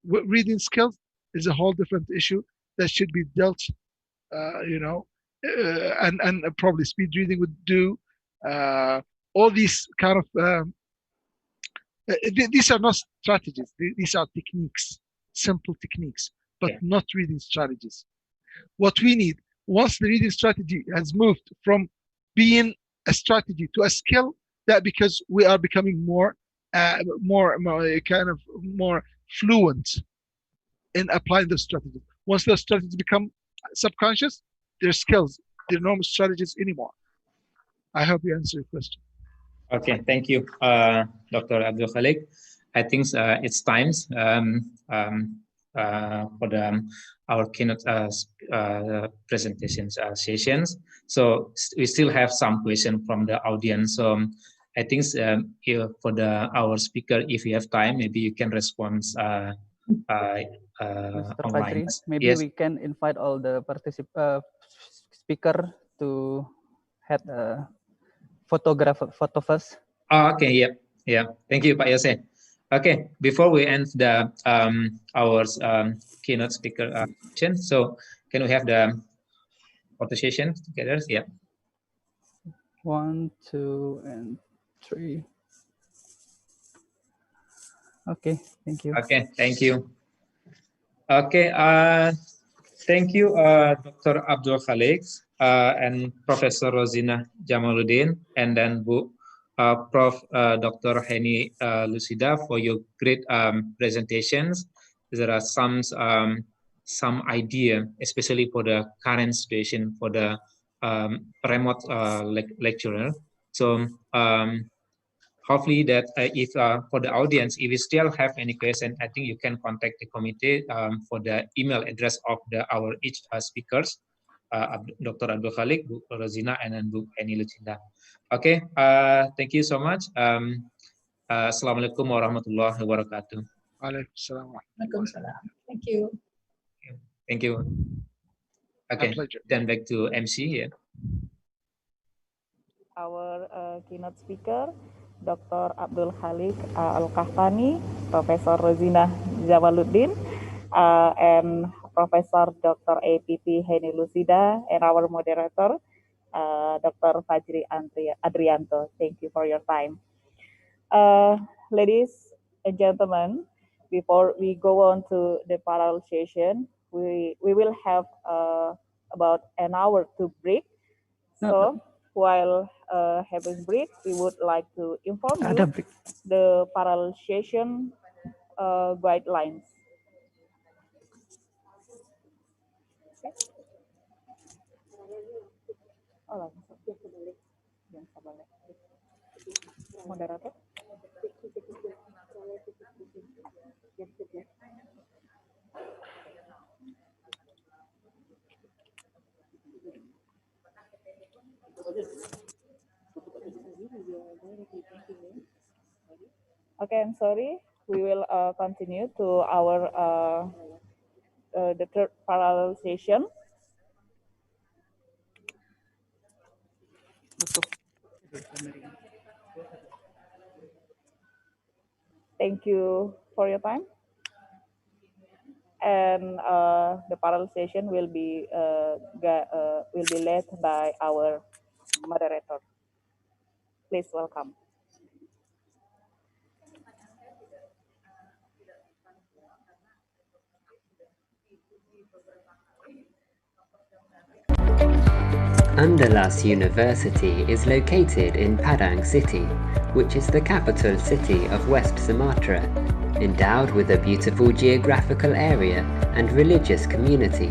reading skills is a whole different issue that should be dealt, and probably speed reading would do. All these kind of these are not strategies. These are techniques, simple techniques, but not reading strategies. What we need, once the reading strategy has moved from being a strategy to a skill, that because we are becoming more fluent in applying those strategies. Once those strategies become subconscious, they're skills, they're normal strategies anymore. I hope you answer your question. Okay, thank you, Dr. Abdul Khalik. I think it's time for our keynote presentations sessions. So we still have some questions from the audience. So I think for our speaker, if you have time, maybe you can respond Mr. online. Fajri, maybe Yes. we can invite all the speaker to have a photo first. Oh, okay, yeah. Thank you, Pak Yose. Okay, before we end the our keynote speaker session, so can we have the photo session together? Yeah. 1, 2, and 3. Okay, thank you. Okay, thank you. Okay, thank you, Dr. Abdul Khalik and Professor Rosina Jamaluddin, and then Prof. Dr. Hani Lucinda for your great presentations. There are some idea, especially for the current situation for the remote lecturer. So hopefully that if for the audience, if you still have any question, I think you can contact the committee for the email address of our each speakers, Dr. Abdul Khalik, Bu Rozina, and then Bu Hani Lucinda. Okay, thank you so much. Assalamualaikum warahmatullahi wabarakatuh. Waalaikumsalam. Thank you. Thank you. Okay, then back to MC here. Our keynote speaker, Dr. Abdul Khalik Al-Qahtani, Professor Rosina Jamaluddin, and Professor Dr. APP Hani Lucinda, and our moderator, Dr. Fajri Adrianto. Thank you for your time. Ladies and gentlemen, before we go on to the parallel session, we will have about an hour to break. So while having break, we would like to inform you the parallel session guidelines. Moderator. Okay, I'm sorry. We will continue to our the third parallel session. Thank you for your time. And the parallel session will be led by our moderator. Please welcome. Andalas University is located in Padang City, which is the capital city of West Sumatra, endowed with a beautiful geographical area and religious community.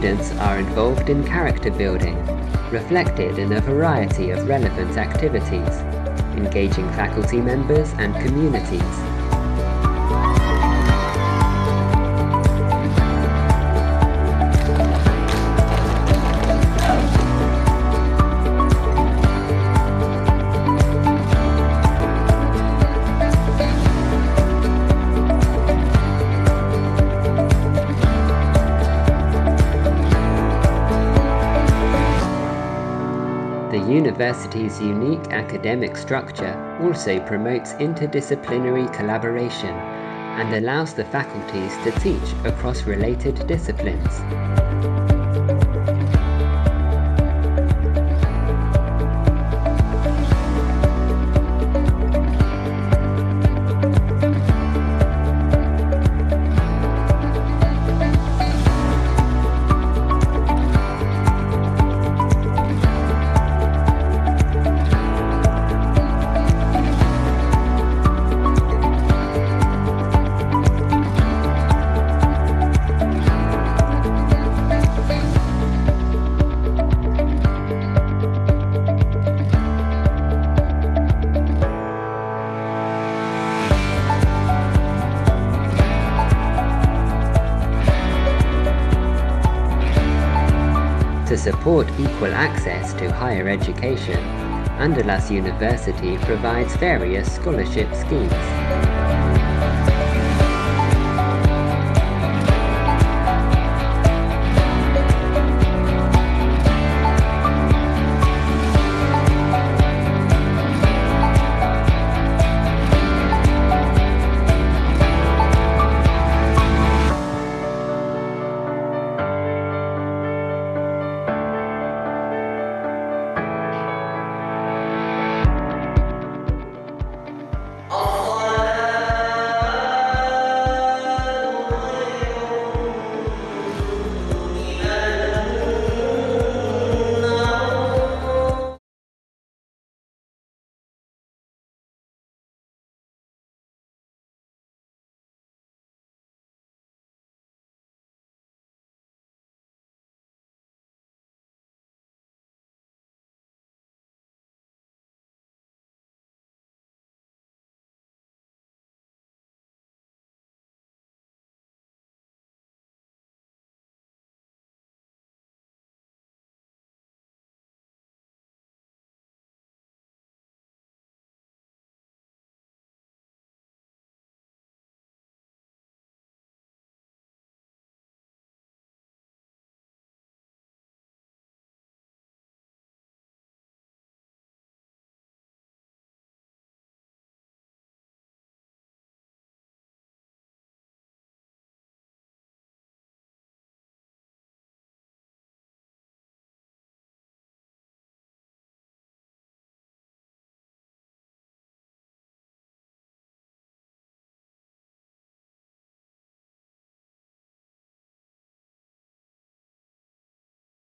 Students are involved in character building, reflected in a variety of relevant activities, engaging faculty members and communities. The university's unique academic structure also promotes interdisciplinary collaboration and allows the faculties to teach across related disciplines. To support equal access to higher education, Andalas University provides various scholarship schemes.